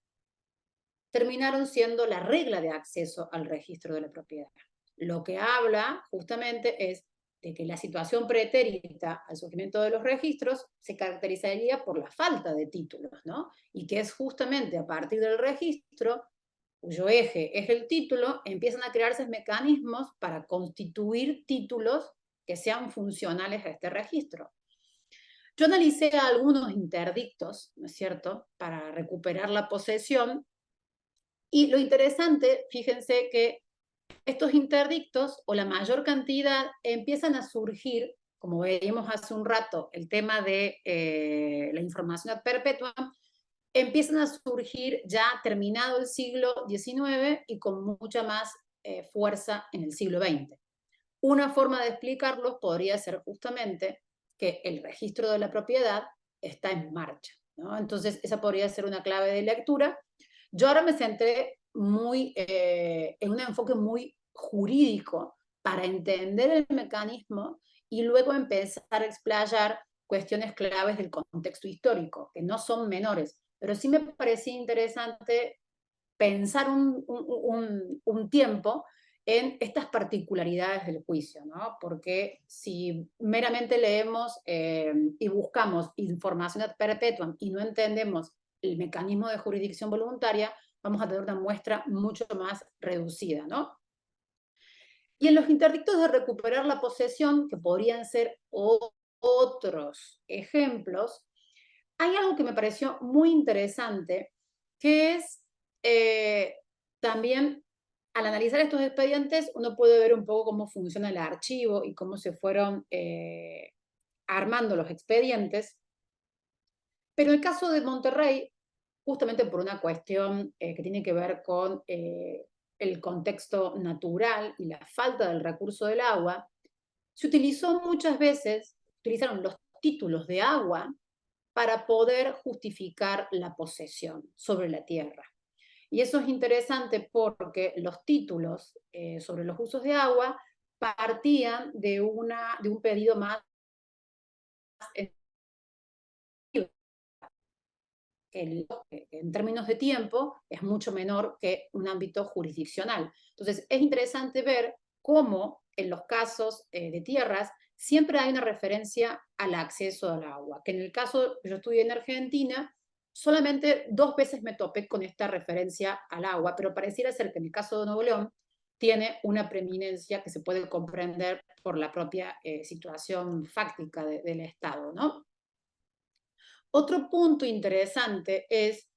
terminaron siendo la regla de acceso al registro de la propiedad. Lo que habla justamente es de que la situación pretérita al surgimiento de los registros se caracterizaría por la falta de títulos, ¿no? Y que es justamente a partir del registro, cuyo eje es el título, empiezan a crearse mecanismos para constituir títulos que sean funcionales a este registro. Yo analicé algunos interdictos, ¿no es cierto?, para recuperar la posesión, y lo interesante, fíjense que estos interdictos, o la mayor cantidad, empiezan a surgir, como veíamos hace un rato, el tema de la información ad perpetuam, empiezan a surgir ya terminado el siglo XIX y con mucha más fuerza en el siglo XX. Una forma de explicarlos podría ser justamente que el registro de la propiedad está en marcha, ¿no? Entonces, esa podría ser una clave de lectura. Yo ahora me centré en un enfoque muy jurídico para entender el mecanismo y luego empezar a explayar cuestiones claves del contexto histórico, que no son menores, pero sí me parecía interesante pensar un tiempo en estas particularidades del juicio, ¿no? Porque si meramente leemos y buscamos información ad perpetuam y no entendemos el mecanismo de jurisdicción voluntaria, vamos a tener una muestra mucho más reducida, ¿no? Y en los interdictos de recuperar la posesión, que podrían ser otros ejemplos, hay algo que me pareció muy interesante, que es también, al analizar estos expedientes, uno puede ver un poco cómo funciona el archivo y cómo se fueron armando los expedientes. Pero en el caso de Monterrey, justamente por una cuestión que tiene que ver con el contexto natural y la falta del recurso del agua, se utilizó muchas veces, utilizaron los títulos de agua para poder justificar la posesión sobre la tierra. Y eso es interesante porque los títulos sobre los usos de agua partían de un pedido más en términos de tiempo es mucho menor que un ámbito jurisdiccional. Entonces, es interesante ver cómo en los casos de tierras siempre hay una referencia al acceso al agua, que en el caso, yo estudié en Argentina, solamente 2 veces me topé con esta referencia al agua, pero pareciera ser que en el caso de Nuevo León tiene una preeminencia que se puede comprender por la propia situación fáctica del Estado, ¿no? Otro punto interesante es,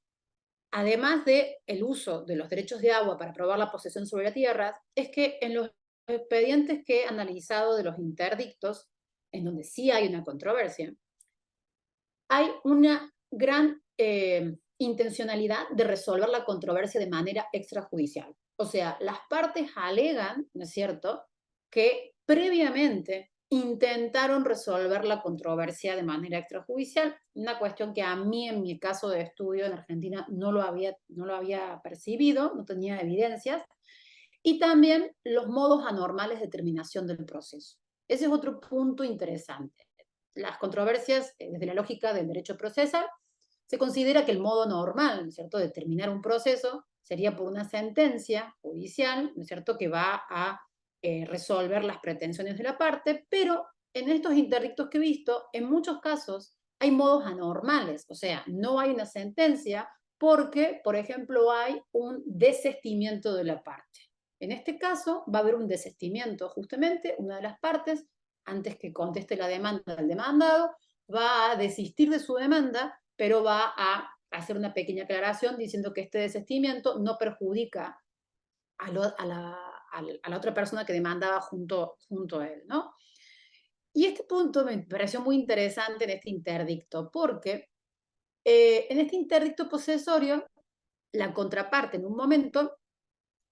además del uso de los derechos de agua para probar la posesión sobre la tierra, es que en los expedientes que he analizado de los interdictos, en donde sí hay una controversia, hay una gran intencionalidad de resolver la controversia de manera extrajudicial. O sea, las partes alegan, ¿no es cierto?, que previamente intentaron resolver la controversia de manera extrajudicial, una cuestión que a mí en mi caso de estudio en Argentina no lo había percibido, no tenía evidencias, y también los modos anormales de terminación del proceso. Ese es otro punto interesante. Las controversias, desde la lógica del derecho procesal, se considera que el modo normal, ¿no es cierto?, de terminar un proceso sería por una sentencia judicial, ¿no es cierto?, que va a resolver las pretensiones de la parte, pero en estos interdictos que he visto, en muchos casos hay modos anormales, o sea, no hay una sentencia porque, por ejemplo, hay un desestimiento de la parte. En este caso va a haber un desestimiento, justamente una de las partes, antes que conteste la demanda del demandado, va a desistir de su demanda, pero va a hacer una pequeña aclaración diciendo que este desistimiento no perjudica a la otra persona que demandaba junto a él, ¿no? Y este punto me pareció muy interesante en este interdicto, porque en este interdicto posesorio, la contraparte en un momento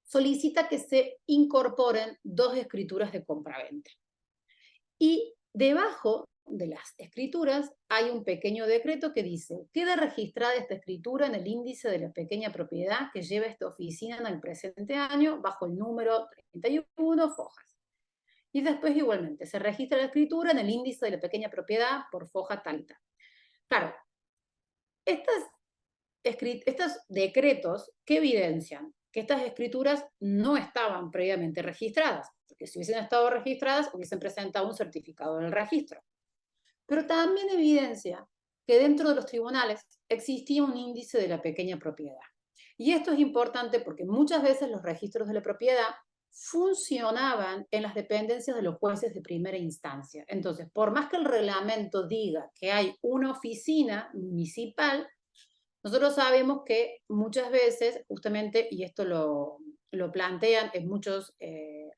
solicita que se incorporen 2 escrituras de compraventa. Y debajo de las escrituras hay un pequeño decreto que dice: queda registrada esta escritura en el índice de la pequeña propiedad que lleva esta oficina en el presente año bajo el número 31 Fojas. Y después igualmente se registra la escritura en el índice de la pequeña propiedad por foja tal y tal. Claro, estos decretos que evidencian que estas escrituras no estaban previamente registradas, porque si hubiesen estado registradas hubiesen presentado un certificado del registro. Pero también evidencia que dentro de los tribunales existía un índice de la pequeña propiedad. Y esto es importante porque muchas veces los registros de la propiedad funcionaban en las dependencias de los jueces de primera instancia. Entonces, por más que el reglamento diga que hay una oficina municipal, nosotros sabemos que muchas veces, justamente, y esto lo plantean en muchos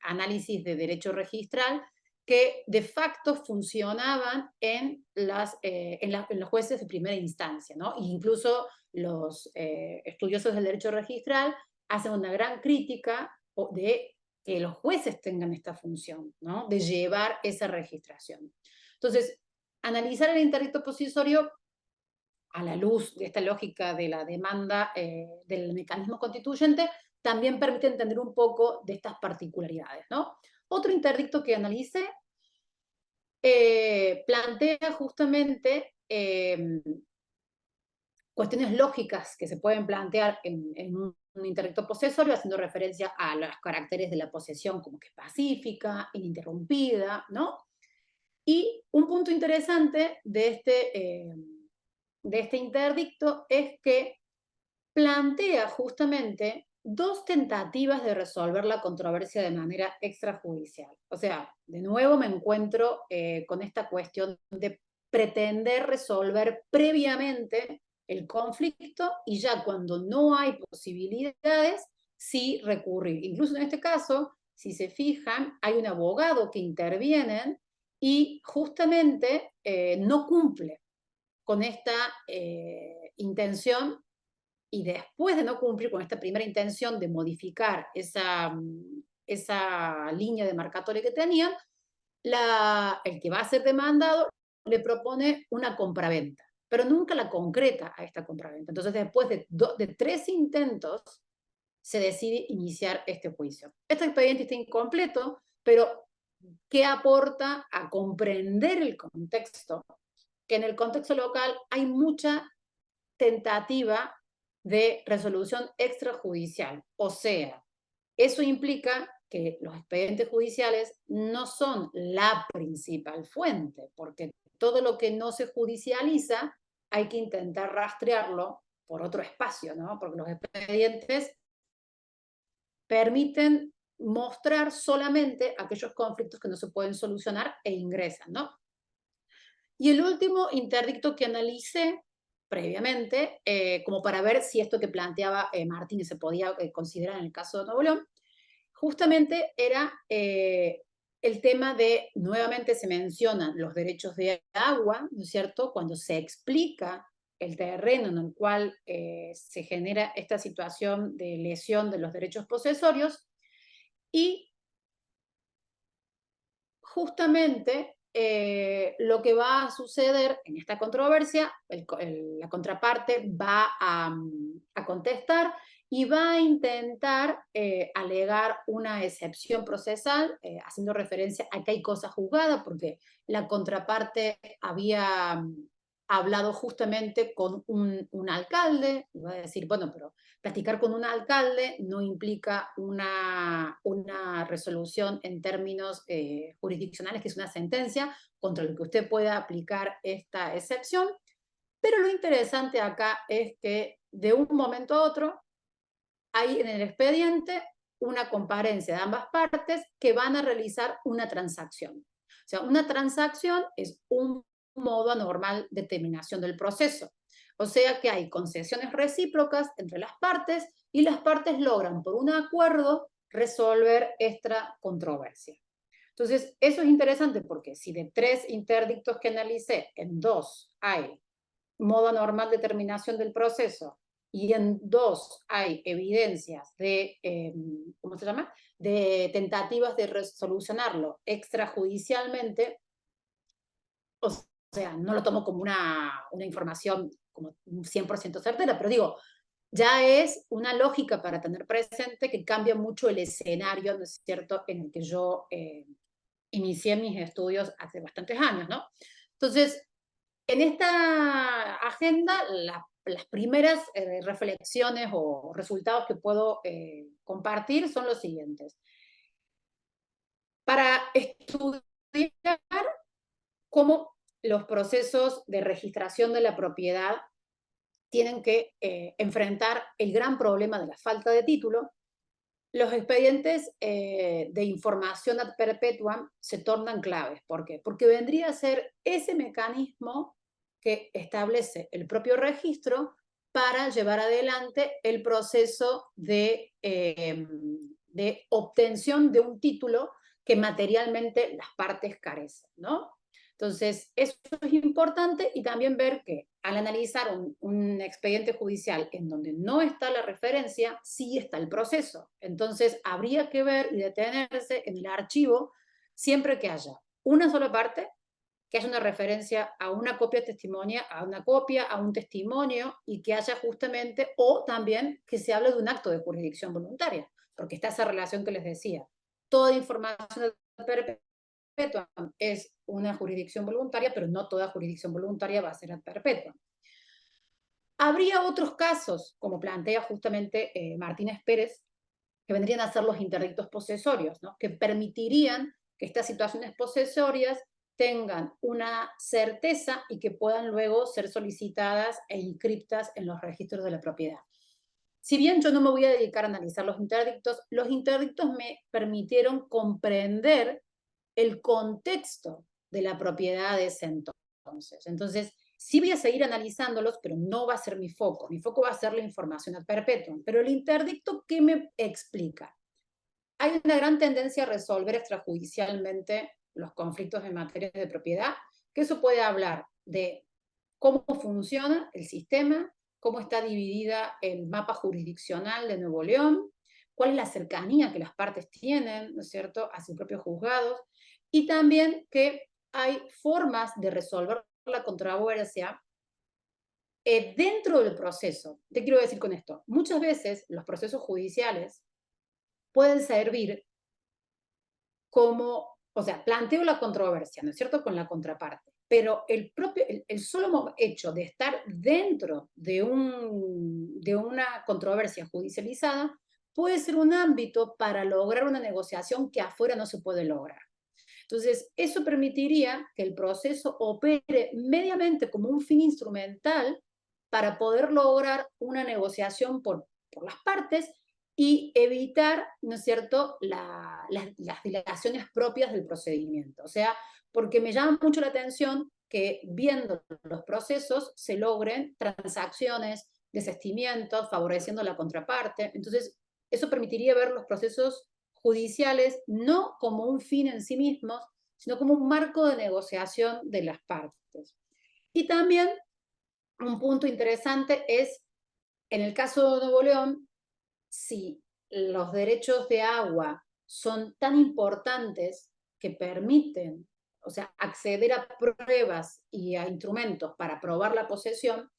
análisis de derecho registral, que de facto funcionaban en los jueces de primera instancia, ¿no? E incluso los estudiosos del derecho registral hacen una gran crítica de que los jueces tengan esta función, ¿no?, de llevar esa registración. Entonces, analizar el interdicto posesorio a la luz de esta lógica de la demanda del mecanismo constituyente, también permite entender un poco de estas particularidades, ¿no? Otro interdicto que analicé plantea justamente cuestiones lógicas que se pueden plantear en un interdicto posesorio, haciendo referencia a los caracteres de la posesión como que es pacífica, ininterrumpida, ¿no? Y un punto interesante de este interdicto es que plantea justamente dos tentativas de resolver la controversia de manera extrajudicial. O sea, de nuevo me encuentro con esta cuestión de pretender resolver previamente el conflicto y ya cuando no hay posibilidades, sí recurrir. Incluso en este caso, si se fijan, hay un abogado que interviene y justamente no cumple con esta intención, y después de no cumplir con esta primera intención de modificar esa línea demarcatoria que tenían, el que va a ser demandado le propone una compraventa, pero nunca la concreta a esta compraventa. Entonces, después de 3 intentos, se decide iniciar este juicio. Este expediente está incompleto, pero ¿qué aporta a comprender el contexto? Que en el contexto local hay mucha tentativa de resolución extrajudicial. O sea, eso implica que los expedientes judiciales no son la principal fuente, porque todo lo que no se judicializa hay que intentar rastrearlo por otro espacio, ¿no? Porque los expedientes permiten mostrar solamente aquellos conflictos que no se pueden solucionar e ingresan, ¿no? Y el último interdicto que analicé previamente, como para ver si esto que planteaba Martínez se podía considerar en el caso de Nuevo León, justamente era el tema de, nuevamente se mencionan los derechos de agua, ¿no es cierto?, cuando se explica el terreno en el cual se genera esta situación de lesión de los derechos posesorios, y justamente lo que va a suceder en esta controversia, la contraparte va a contestar y va a intentar alegar una excepción procesal, haciendo referencia a que hay cosa juzgada, porque la contraparte había hablado justamente con un alcalde, y va a decir, bueno, pero platicar con un alcalde no implica una resolución en términos jurisdiccionales, que es una sentencia contra lo que usted pueda aplicar esta excepción. Pero lo interesante acá es que de un momento a otro hay en el expediente una comparencia de ambas partes que van a realizar una transacción. O sea, una transacción es un modo anormal de terminación del proceso. O sea que hay concesiones recíprocas entre las partes y las partes logran por un acuerdo resolver esta controversia. Entonces, eso es interesante porque si de 3 interdictos que analicé, en 2 hay modo anormal de terminación del proceso y en 2 hay evidencias de, ¿cómo se llama?, de tentativas de resolucionarlo extrajudicialmente, o sea, no lo tomo como una información como 100% certera, pero digo, ya es una lógica para tener presente que cambia mucho el escenario, ¿no es cierto?, en el que yo inicié mis estudios hace bastantes años, ¿no? Entonces, en esta agenda, las primeras reflexiones o resultados que puedo compartir son los siguientes. Para estudiar cómo los procesos de registración de la propiedad tienen que enfrentar el gran problema de la falta de título, los expedientes de información ad perpetuam se tornan claves. ¿Por qué? Porque vendría a ser ese mecanismo que establece el propio registro para llevar adelante el proceso de obtención de un título que materialmente las partes carecen, ¿no? Entonces, eso es importante, y también ver que al analizar un expediente judicial en donde no está la referencia, sí está el proceso. Entonces, habría que ver y detenerse en el archivo siempre que haya una sola parte que haya una referencia a una copia testimonia, a una copia, a un testimonio, y que haya justamente, o también que se hable de un acto de jurisdicción voluntaria, porque está esa relación que les decía. Toda información perpetua es una jurisdicción voluntaria, pero no toda jurisdicción voluntaria va a ser ad perpetua. Habría otros casos, como plantea justamente Martínez Pérez, que vendrían a ser los interdictos posesorios, ¿no? Que permitirían que estas situaciones posesorias tengan una certeza y que puedan luego ser solicitadas e inscriptas en los registros de la propiedad. Si bien yo no me voy a dedicar a analizar los interdictos me permitieron comprender el contexto de la propiedad de ese entonces. Entonces, sí voy a seguir analizándolos, pero no va a ser mi foco. Mi foco va a ser la información ad perpetuum. Pero el interdicto, ¿qué me explica? Hay una gran tendencia a resolver extrajudicialmente los conflictos en materia de propiedad, que eso puede hablar de cómo funciona el sistema, cómo está dividida el mapa jurisdiccional de Nuevo León, cuál es la cercanía que las partes tienen, ¿no es cierto?, a sus propios juzgados, y también que hay formas de resolver la controversia dentro del proceso. ¿Qué quiero decir con esto? Muchas veces los procesos judiciales pueden servir como, o sea, planteo la controversia, ¿no es cierto?, con la contraparte, pero el solo hecho de estar dentro de una controversia judicializada puede ser un ámbito para lograr una negociación que afuera no se puede lograr. Entonces, eso permitiría que el proceso opere mediamente como un fin instrumental para poder lograr una negociación por las partes y evitar, ¿no es cierto?, las dilaciones propias del procedimiento. O sea, porque me llama mucho la atención que viendo los procesos se logren transacciones, desistimientos, favoreciendo a la contraparte. Entonces, eso permitiría ver los procesos judiciales no como un fin en sí mismos, sino como un marco de negociación de las partes. Y también un punto interesante es, en el caso de Nuevo León, si los derechos de agua son tan importantes que permiten, o sea, acceder a pruebas y a instrumentos para probar la posesión,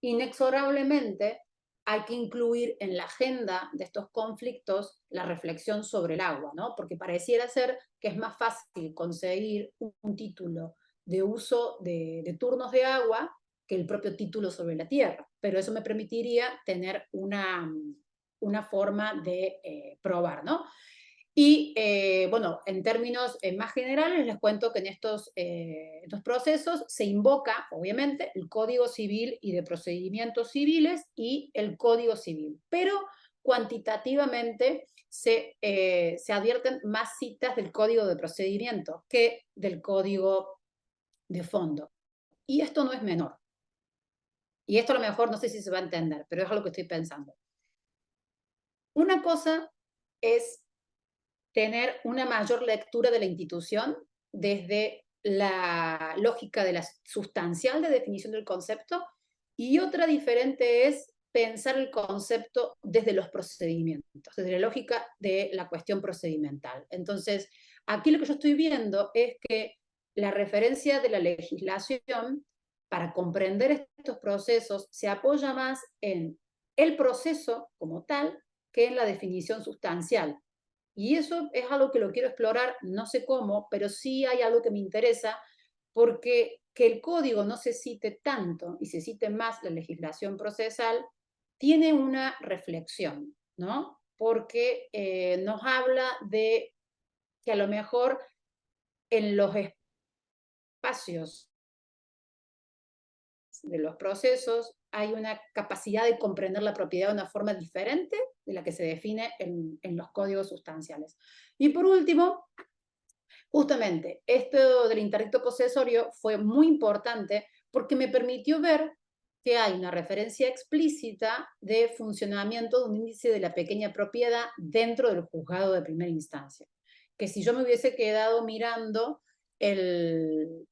inexorablemente hay que incluir en la agenda de estos conflictos la reflexión sobre el agua, ¿no? Porque pareciera ser que es más fácil conseguir un título de uso de turnos de agua que el propio título sobre la tierra, pero eso me permitiría tener una forma de probar, ¿no? Y bueno, en términos más generales, les cuento que en estos procesos se invoca, obviamente, el Código Civil y de Procedimientos Civiles y el Código Civil, pero cuantitativamente se advierten más citas del Código de Procedimiento que del Código de Fondo. Y esto no es menor. Y esto a lo mejor no sé si se va a entender, pero es algo que estoy pensando. Una cosa es tener una mayor lectura de la institución desde la lógica de la sustancial de definición del concepto, y otra diferente es pensar el concepto desde los procedimientos, desde la lógica de la cuestión procedimental. Entonces, aquí lo que yo estoy viendo es que la referencia de la legislación para comprender estos procesos se apoya más en el proceso como tal que en la definición sustancial. Y eso es algo que lo quiero explorar, no sé cómo, pero sí hay algo que me interesa, porque que el código no se cite tanto y se cite más la legislación procesal, tiene una reflexión, ¿no? Porque nos habla de que a lo mejor en los espacios de los procesos hay una capacidad de comprender la propiedad de una forma diferente de la que se define en los códigos sustanciales. Y por último, justamente, esto del interdicto posesorio fue muy importante porque me permitió ver que hay una referencia explícita de funcionamiento de un índice de la pequeña propiedad dentro del juzgado de primera instancia. Que si yo me hubiese quedado mirando el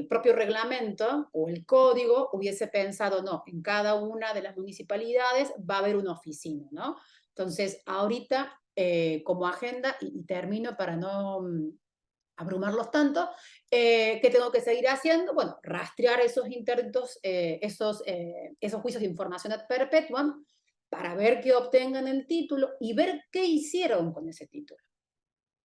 propio reglamento o el código, hubiese pensado, no, en cada una de las municipalidades va a haber una oficina, ¿no? Entonces, ahorita, como agenda, y termino para no abrumarlos tanto. ¿Qué tengo que seguir haciendo? Bueno, rastrear esos intentos, esos juicios de información ad perpetuam, para ver qué obtengan el título y ver qué hicieron con ese título.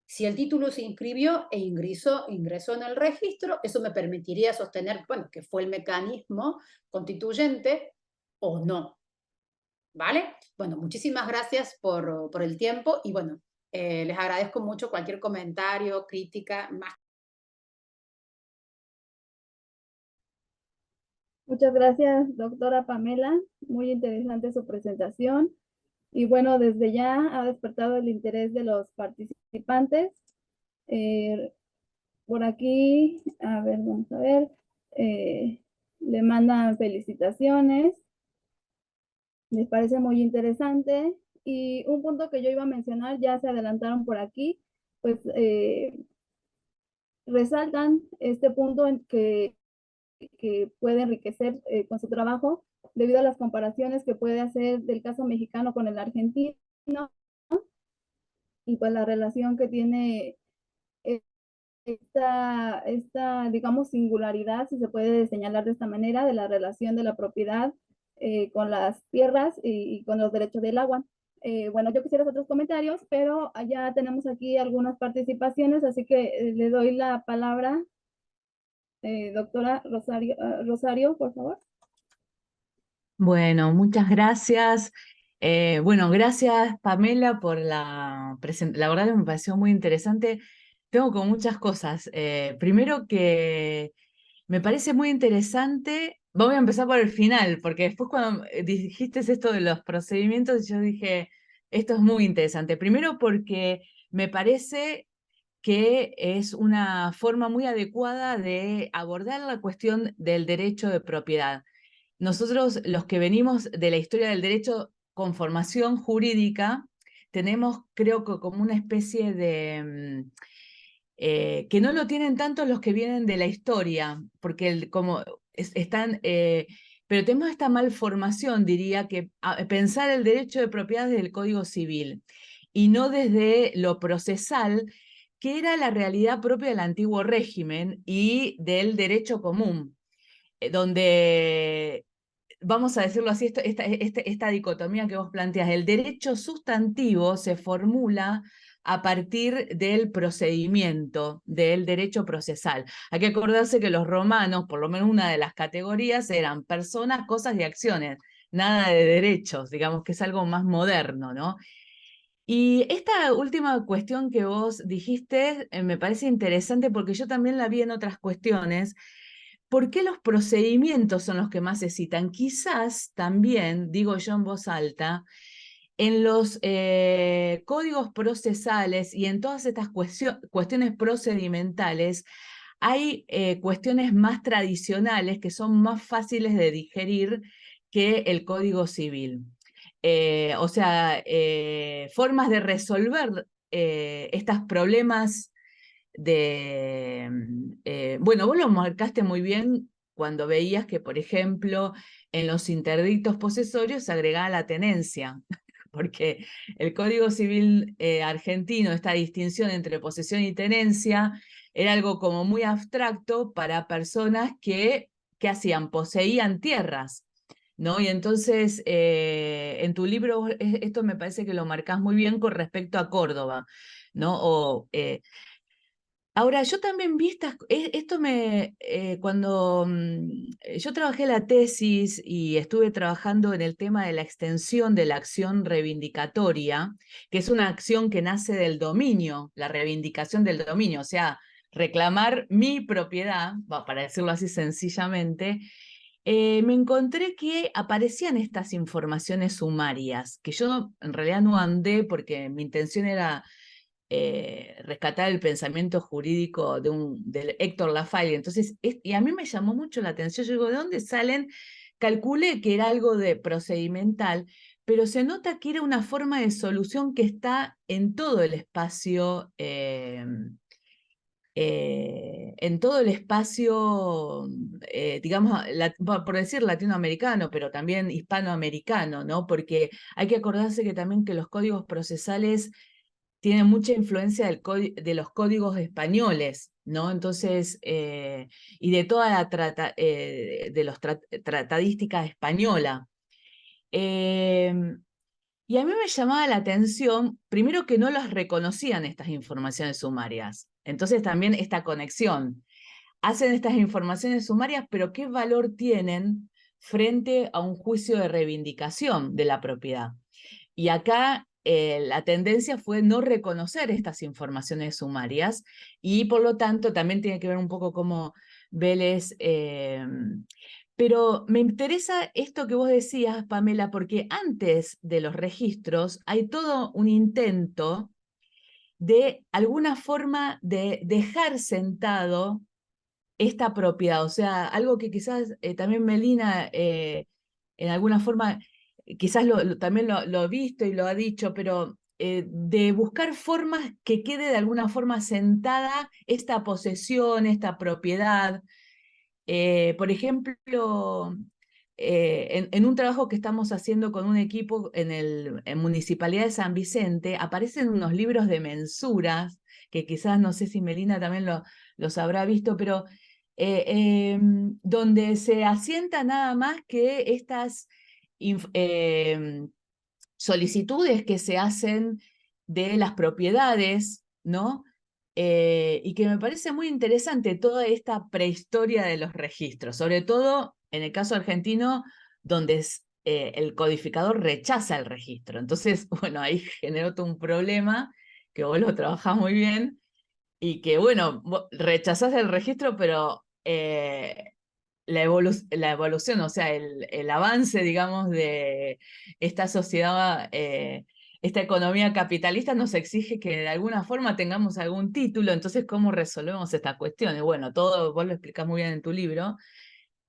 Si el título se inscribió e ingresó en el registro, eso me permitiría sostener, bueno, que fue el mecanismo constituyente o no. ¿Vale? Bueno, muchísimas gracias por el tiempo y bueno, les agradezco mucho cualquier comentario, crítica, más. Muchas gracias, doctora Pamela. Muy interesante su presentación. Y bueno, desde ya ha despertado el interés de los participantes. Por aquí, a ver, vamos a ver. Le mandan felicitaciones. Les parece muy interesante. Y un punto que yo iba a mencionar, ya se adelantaron por aquí, pues resaltan este punto en que puede enriquecer con su trabajo debido a las comparaciones que puede hacer del caso mexicano con el argentino y pues la relación que tiene digamos, singularidad, si se puede señalar de esta manera, de la relación de la propiedad con las tierras y con los derechos del agua. Bueno, yo quisiera hacer otros comentarios, pero ya tenemos aquí algunas participaciones, así que le doy la palabra, doctora Rosario, por favor. Bueno, muchas gracias. Bueno, gracias Pamela por la presentación. La verdad que me pareció muy interesante. Tengo como muchas cosas. Primero que me parece muy interesante. Voy a empezar por el final, porque después cuando dijiste esto de los procedimientos, yo dije, esto es muy interesante. Primero porque me parece que es una forma muy adecuada de abordar la cuestión del derecho de propiedad. Nosotros, los que venimos de la historia del derecho con formación jurídica, tenemos, creo que como una especie de... que no lo tienen tanto los que vienen de la historia, porque como están... pero tenemos esta malformación, diría, que pensar el derecho de propiedad desde el Código Civil y no desde lo procesal, que era la realidad propia del antiguo régimen y del derecho común, donde, vamos a decirlo así, esta dicotomía que vos planteas, el derecho sustantivo se formula a partir del procedimiento, del derecho procesal. Hay que acordarse que los romanos, por lo menos una de las categorías, eran personas, cosas y acciones, nada de derechos, digamos que es algo más moderno, ¿no? Y esta última cuestión que vos dijiste me parece interesante porque yo también la vi en otras cuestiones. ¿Por qué los procedimientos son los que más se citan? Quizás también, digo yo en voz alta, en los códigos procesales y en todas estas cuestiones procedimentales hay cuestiones más tradicionales que son más fáciles de digerir que el Código Civil. O sea, formas de resolver estos problemas bueno, vos lo marcaste muy bien cuando veías que, por ejemplo, en los interdictos posesorios se agregaba la tenencia, porque el Código Civil argentino, esta distinción entre posesión y tenencia, era algo como muy abstracto para personas que hacían, poseían tierras, ¿no? Y entonces, en tu libro, esto me parece que lo marcás muy bien con respecto a Córdoba, ¿no? Ahora, yo también vi cuando yo trabajé la tesis y estuve trabajando en el tema de la extensión de la acción reivindicatoria, que es una acción que nace del dominio, la reivindicación del dominio, o sea, reclamar mi propiedad, para decirlo así sencillamente, me encontré que aparecían estas informaciones sumarias, que yo en realidad no andé porque mi intención era rescatar el pensamiento jurídico de Héctor Lafayette. Entonces, y a mí me llamó mucho la atención, yo digo, ¿de dónde salen? Calculé que era algo de procedimental, pero se nota que era una forma de solución que está en todo el espacio, digamos, por decir latinoamericano, pero también hispanoamericano, ¿no? Porque hay que acordarse que también que los códigos procesales tiene mucha influencia de los códigos españoles, ¿no? Entonces, y de toda la tratadística española. Y a mí me llamaba la atención, primero que no las reconocían estas informaciones sumarias. Entonces también esta conexión. Hacen estas informaciones sumarias, pero ¿qué valor tienen frente a un juicio de reivindicación de la propiedad? Y acá la tendencia fue no reconocer estas informaciones sumarias y por lo tanto también tiene que ver un poco cómo Vélez... pero me interesa esto que vos decías, Pamela, porque antes de los registros hay todo un intento de alguna forma de dejar sentado esta propiedad, o sea, algo que quizás también Melina en alguna forma, quizás también lo ha visto y lo ha dicho, pero de buscar formas que quede de alguna forma sentada esta posesión, esta propiedad. Por ejemplo, en un trabajo que estamos haciendo con un equipo en Municipalidad de San Vicente, aparecen unos libros de mensuras, que quizás no sé si Melina también los habrá visto, pero donde se asienta nada más que estas solicitudes que se hacen de las propiedades, ¿no? Y que me parece muy interesante toda esta prehistoria de los registros, sobre todo en el caso argentino, donde el codificador rechaza el registro. Entonces, bueno, ahí generó todo un problema, que vos lo trabajás muy bien, y que, bueno, rechazás el registro, pero la evolución, o sea, el avance, digamos, de esta sociedad, esta economía capitalista nos exige que de alguna forma tengamos algún título, entonces, ¿cómo resolvemos esta cuestión? Y bueno, todo vos lo explicás muy bien en tu libro,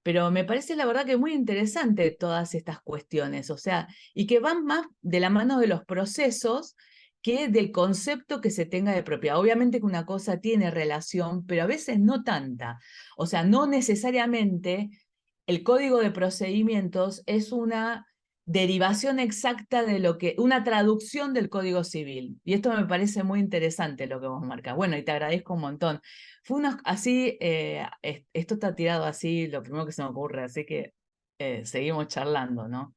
pero me parece la verdad que muy interesante todas estas cuestiones, o sea, y que van más de la mano de los procesos que del concepto que se tenga de propiedad. Obviamente que una cosa tiene relación, pero a veces no tanta. O sea, no necesariamente el código de procedimientos es una derivación exacta de lo que, una traducción del Código Civil. Y esto me parece muy interesante lo que vos marcas. Bueno, y te agradezco un montón. Fue así, esto está tirado así, lo primero que se me ocurre, así que seguimos charlando, ¿no?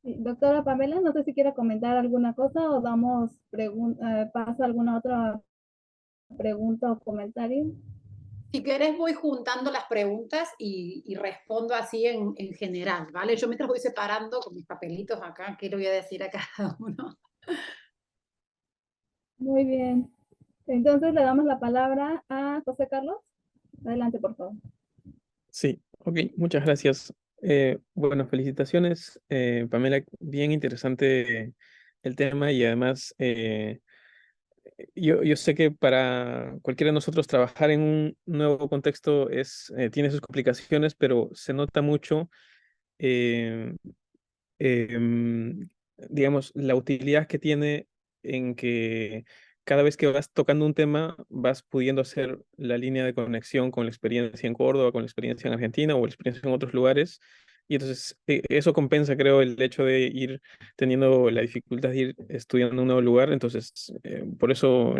Sí, doctora Pamela, no sé si quiere comentar alguna cosa o damos paso a alguna otra pregunta o comentario. Si querés voy juntando las preguntas y respondo así en general, ¿vale? Yo mientras voy separando con mis papelitos acá, qué le voy a decir a cada uno. Muy bien. Entonces le damos la palabra a José Carlos. Adelante, por favor. Sí, ok, muchas gracias. Bueno, felicitaciones, Pamela, bien interesante el tema y además yo sé que para cualquiera de nosotros trabajar en un nuevo contexto tiene sus complicaciones, pero se nota mucho, eh, em, digamos, la utilidad que tiene en que cada vez que vas tocando un tema, vas pudiendo hacer la línea de conexión con la experiencia en Córdoba, con la experiencia en Argentina o la experiencia en otros lugares. Y entonces eso compensa, creo, el hecho de ir teniendo la dificultad de ir estudiando en un nuevo lugar. Entonces, por eso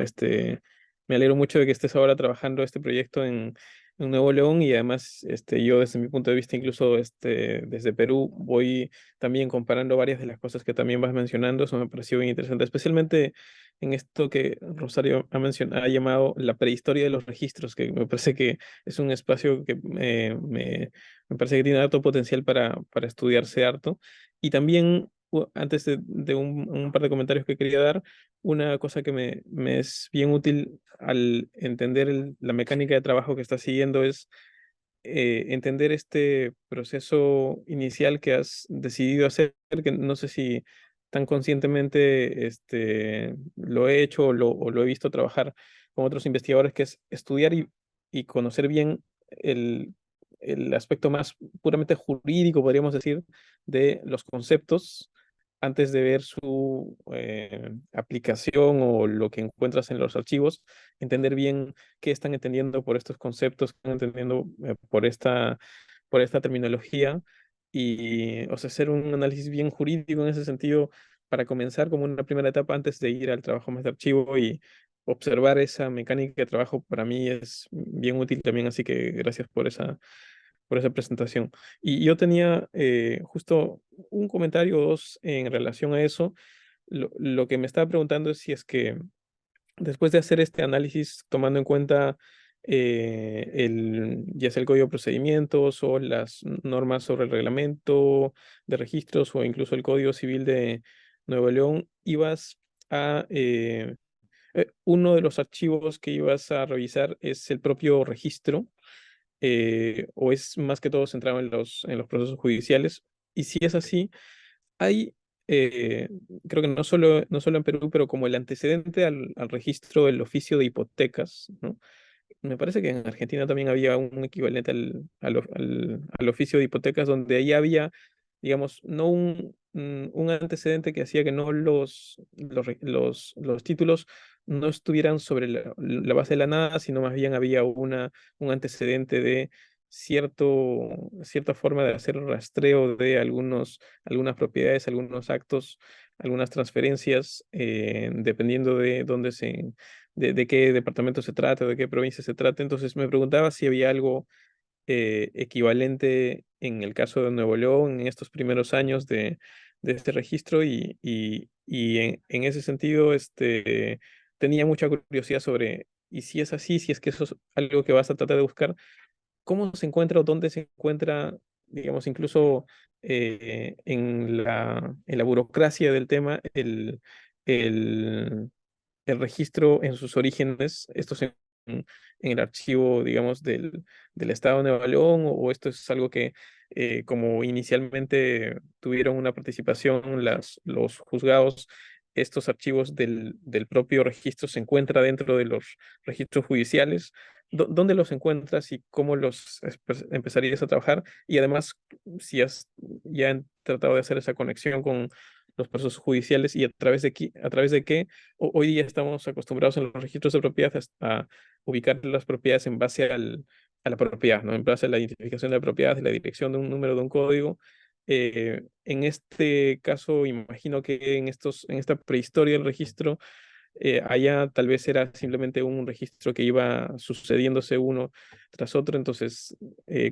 me alegro mucho de que estés ahora trabajando este proyecto en Nuevo León y además yo desde mi punto de vista, incluso desde Perú, voy también comparando varias de las cosas que también vas mencionando. Eso me pareció bien interesante, especialmente en esto que Rosario ha llamado la prehistoria de los registros, que me parece que es un espacio que me parece que tiene harto potencial para estudiarse harto. Y también, antes de un par de comentarios que quería dar, una cosa que me es bien útil al entender la mecánica de trabajo que estás siguiendo es entender este proceso inicial que has decidido hacer, que no sé si tan conscientemente lo he hecho o lo he visto trabajar con otros investigadores, que es estudiar y conocer bien el aspecto más puramente jurídico, podríamos decir, de los conceptos antes de ver su aplicación o lo que encuentras en los archivos, entender bien qué están entendiendo por estos conceptos, qué están entendiendo por esta terminología. o sea, hacer un análisis bien jurídico en ese sentido para comenzar como una primera etapa antes de ir al trabajo más de archivo y observar esa mecánica de trabajo para mí es bien útil también, así que gracias por esa presentación. Y yo tenía justo un comentario o dos en relación a eso. Lo que me estaba preguntando es si es que después de hacer este análisis, tomando en cuenta ya sea el código de procedimientos o las normas sobre el reglamento de registros o incluso el Código Civil de Nuevo León, ibas a uno de los archivos que ibas a revisar es el propio registro, o es más que todo centrado en los procesos judiciales. Y si es así, hay, creo que no solo en Perú, pero como el antecedente al registro del oficio de hipotecas, ¿no? Me parece que en Argentina también había un equivalente al oficio de hipotecas, donde ahí había, digamos, no un antecedente que hacía que no los títulos no estuvieran sobre la base de la nada, sino más bien había un antecedente de cierta forma de hacer rastreo de algunas propiedades, algunos actos, algunas transferencias, dependiendo de dónde de qué departamento se trata, de qué provincia se trata. Entonces me preguntaba si había algo equivalente en el caso de Nuevo León en estos primeros años de este registro y en ese sentido tenía mucha curiosidad sobre, y si es así, si es que eso es algo que vas a tratar de buscar, ¿cómo se encuentra o dónde se encuentra, digamos, incluso en la burocracia del tema, el, el registro en sus orígenes, estos en el archivo, digamos, del Estado de Nueva León, o esto es algo que, como inicialmente tuvieron una participación los juzgados, estos archivos del propio registro se encuentra dentro de los registros judiciales? ¿Dónde los encuentras y cómo los empezarías a trabajar? Y además, si has ya tratado de hacer esa conexión con los procesos judiciales y a través de qué hoy día estamos acostumbrados en los registros de propiedades a ubicar las propiedades en base a la propiedad, ¿no? En base a la identificación de la propiedad, de la dirección de un número de un código. En este caso, imagino que en esta prehistoria del registro, allá tal vez era simplemente un registro que iba sucediéndose uno tras otro. Entonces,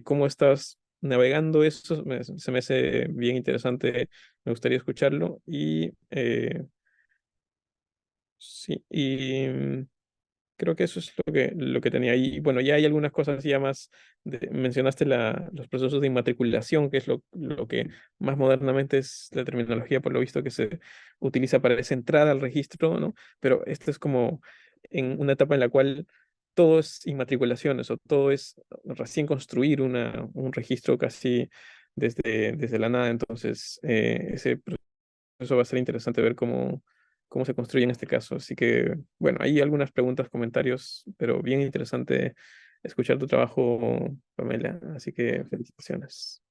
¿cómo estás navegando eso? Se me hace bien interesante, me gustaría escucharlo. Sí, creo que eso es lo que tenía ahí. Bueno, ya hay algunas cosas ya más, mencionaste los procesos de inmatriculación, que es lo que más modernamente es la terminología, por lo visto, que se utiliza para esa entrada al registro, ¿no? Pero esto es como en una etapa en la cual todo es inmatriculaciones o todo es recién construir un registro casi desde la nada. Entonces, ese proceso va a ser interesante ver cómo se construye en este caso. Así que, bueno, hay algunas preguntas, comentarios, pero bien interesante escuchar tu trabajo, Pamela. Así que felicitaciones.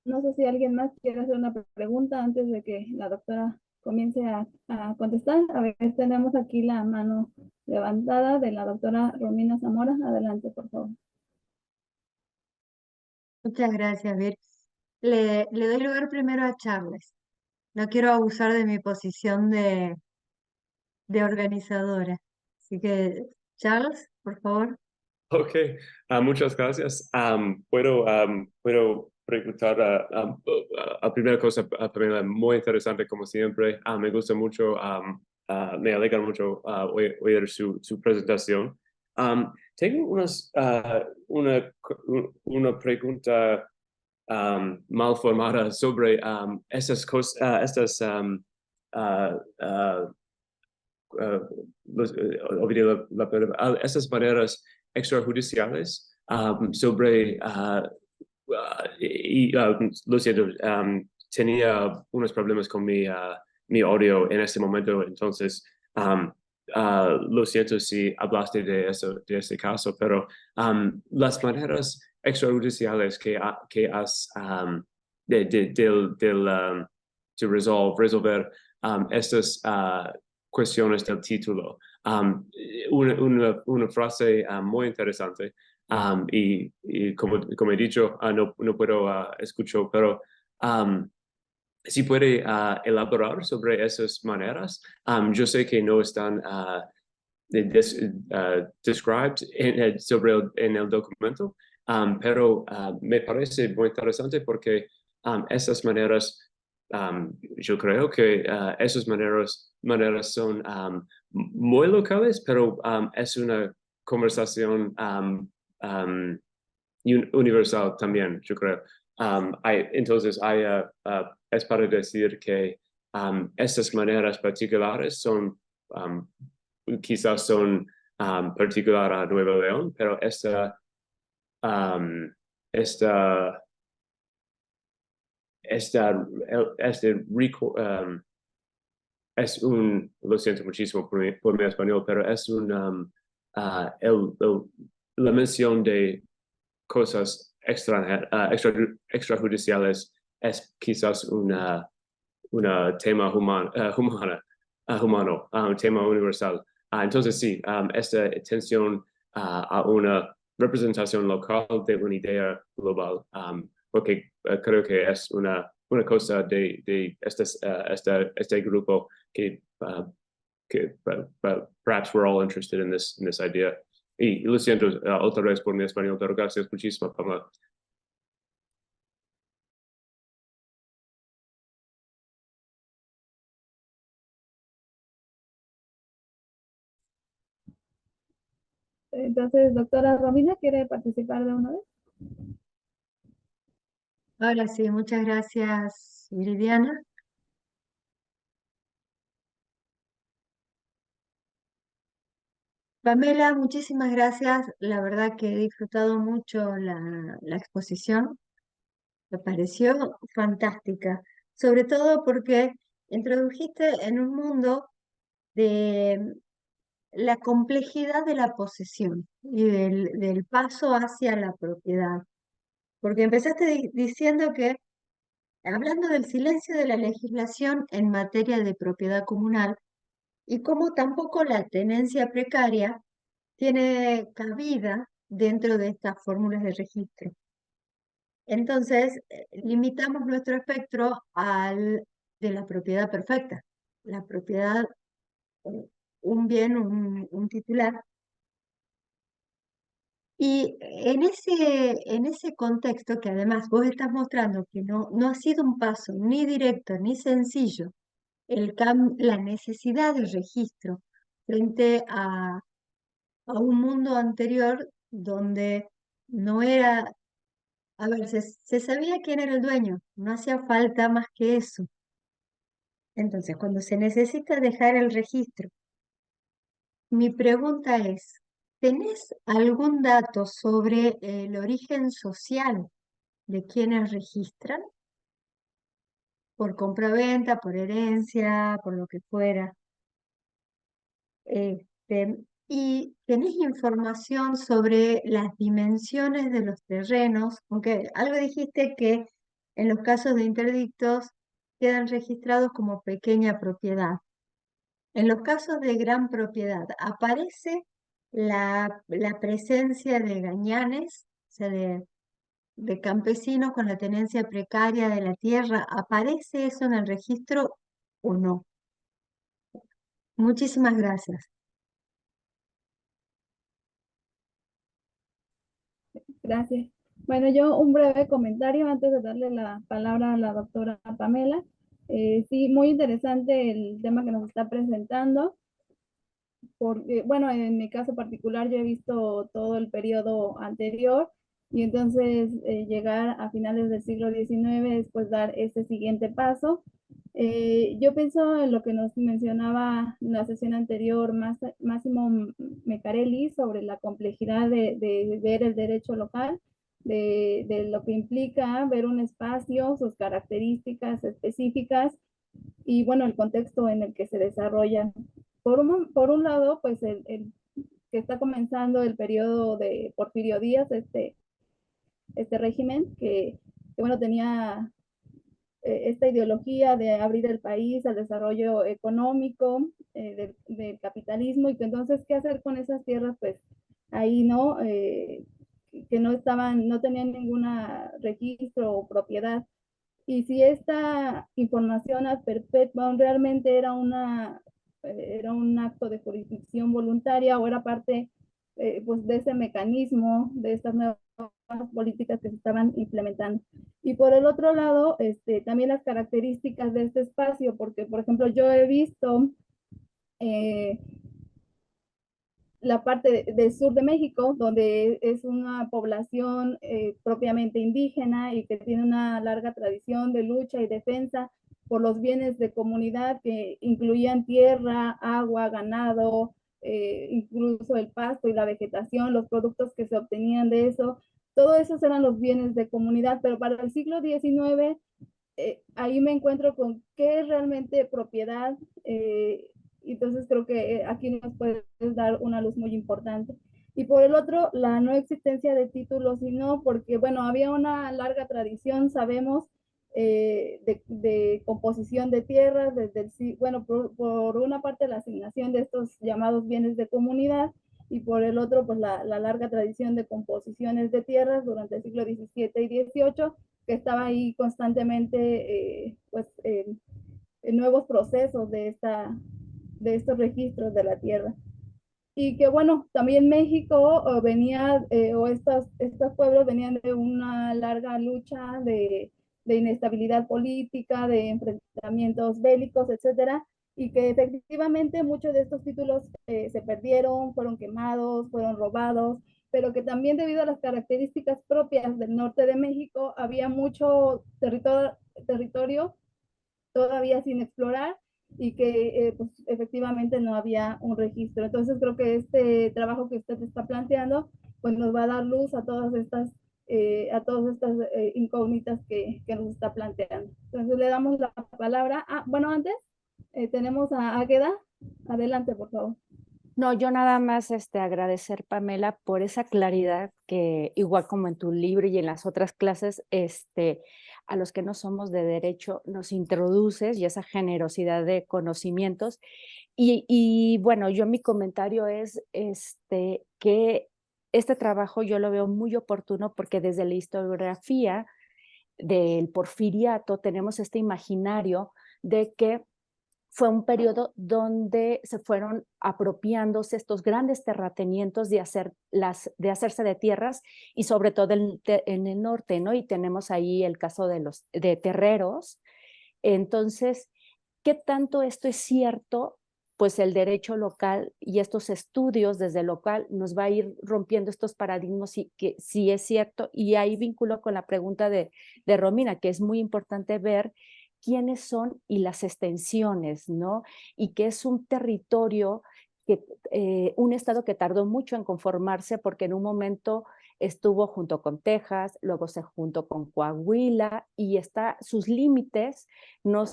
No sé si alguien más quiere hacer una pregunta antes de que la doctora comience a contestar. A ver, tenemos aquí la mano levantada de la doctora Romina Zamora. Adelante, por favor. Muchas gracias, Vir. Le doy lugar primero a Charles. No quiero abusar de mi posición de organizadora. Así que, Charles, por favor. Ok, muchas gracias. Puedo preguntar a primera cosa, Pamela, muy interesante como siempre. Me gusta mucho, me alegra mucho oír su presentación. Tengo una pregunta mal formada sobre estas cosas, olvidé la palabra, esas maneras extrajudiciales sobre, lo siento, tenía unos problemas con mi audio en este momento, entonces lo siento si hablaste de ese caso, pero las maneras extrajudiciales que has de resolver estas cuestiones del título. una frase muy interesante. Y como he dicho, no puedo escuchar, pero si puede elaborar sobre esas maneras. Yo sé que no están described en el documento, pero me parece muy interesante porque esas maneras, yo creo que esas maneras son muy locales, pero es una conversación universal también, yo creo. Entonces, es para decir que estas maneras particulares son, quizás son particular a Nuevo León, pero um, esta, es lo siento muchísimo por mi español, pero es la mención de cosas extrajudiciales es quizás una tema humano, un tema universal. Entonces sí, esta atención a una representación local de una idea global, porque creo que es una cosa de este grupo que perhaps we're all interested in this idea. Y lo siento otra vez por mi español, pero gracias muchísimo, Pamela. Entonces, doctora Romina, ¿quiere participar de una vez? Ahora sí, muchas gracias, Viridiana. Pamela, muchísimas gracias. La verdad que he disfrutado mucho la exposición. Me pareció fantástica, sobre todo porque introdujiste en un mundo de la complejidad de la posesión y del paso hacia la propiedad. Porque empezaste diciendo que, hablando del silencio de la legislación en materia de propiedad comunal y cómo tampoco la tenencia precaria tiene cabida dentro de estas fórmulas de registro. Entonces, limitamos nuestro espectro al de la propiedad perfecta, la propiedad, un bien, un titular. Y en ese contexto que además vos estás mostrando que no ha sido un paso ni directo ni sencillo la necesidad de registro frente a un mundo anterior donde no era, a ver, se sabía quién era el dueño, no hacía falta más que eso. Entonces, cuando se necesita dejar el registro, mi pregunta es, ¿tenés algún dato sobre el origen social de quienes registran? Por compraventa, por herencia, por lo que fuera. Y tenés información sobre las dimensiones de los terrenos, aunque algo dijiste que en los casos de interdictos quedan registrados como pequeña propiedad. En los casos de gran propiedad, ¿aparece la presencia de gañanes, o sea, de campesinos con la tenencia precaria de la tierra? ¿Aparece eso en el registro o no? Muchísimas gracias. Gracias. Bueno, yo un breve comentario antes de darle la palabra a la doctora Pamela. Sí, muy interesante el tema que nos está presentando, porque, bueno, en mi caso particular yo he visto todo el periodo anterior y entonces llegar a finales del siglo XIX es pues dar este siguiente paso. Yo pienso en lo que nos mencionaba en la sesión anterior Máximo Mecarelli sobre la complejidad de ver el derecho local, de lo que implica ver un espacio, sus características específicas y bueno, el contexto en el que se desarrollan. Por un lado, pues el que está comenzando el periodo de Porfirio Díaz, este régimen que bueno, tenía esta ideología de abrir el país al desarrollo económico del capitalismo, y que entonces, ¿qué hacer con esas tierras? Pues ahí, ¿no? Que no tenían ningún registro o propiedad. Y si esta información ad perpetuum realmente era un acto de jurisdicción voluntaria, o era parte pues de ese mecanismo, de estas nuevas políticas que se estaban implementando. Y por el otro lado, también las características de este espacio, porque por ejemplo yo he visto eh, la parte del sur de México, donde es una población propiamente indígena y que tiene una larga tradición de lucha y defensa por los bienes de comunidad que incluían tierra, agua, ganado, incluso el pasto y la vegetación, los productos que se obtenían de eso. Todos esos eran los bienes de comunidad, pero para el siglo XIX ahí me encuentro con qué es realmente propiedad. Entonces creo que aquí nos puedes dar una luz muy importante. Y por el otro, la no existencia de títulos, sino porque, bueno, había una larga tradición, sabemos, de composición de tierras, bueno, por una parte la asignación de estos llamados bienes de comunidad, y por el otro, pues la larga tradición de composiciones de tierras durante el siglo XVII y XVIII, que estaba ahí constantemente en nuevos procesos de estos registros de la tierra. Y que bueno, también México venía, o estos pueblos venían de una larga lucha de inestabilidad política, de enfrentamientos bélicos, etcétera, y que efectivamente muchos de estos títulos se perdieron, fueron quemados, fueron robados, pero que también debido a las características propias del norte de México había mucho territorio todavía sin explorar, y que pues, efectivamente no había un registro. Entonces creo que este trabajo que usted está planteando pues nos va a dar luz a todas estas incógnitas que nos está planteando. Entonces le damos la palabra. Bueno, antes tenemos a Águeda. Adelante, por favor. No, yo nada más agradecer, Pamela, por esa claridad que, igual como en tu libro y en las otras clases, a los que no somos de derecho nos introduces, y esa generosidad de conocimientos. Y bueno, yo mi comentario es que este trabajo yo lo veo muy oportuno porque desde la historiografía del porfiriato tenemos este imaginario de que fue un periodo donde se fueron apropiándose estos grandes terratenientes de hacerse de tierras, y sobre todo en el norte, ¿no? Y tenemos ahí el caso de terreros. Entonces, ¿qué tanto esto es cierto? Pues el derecho local y estos estudios desde el local nos va a ir rompiendo estos paradigmas, y que sí es cierto. Y ahí vinculo con la pregunta de Romina, que es muy importante ver quiénes son y las extensiones, ¿no? Y que es un territorio, un estado que tardó mucho en conformarse, porque en un momento estuvo junto con Texas, luego se juntó con Coahuila, y sus límites no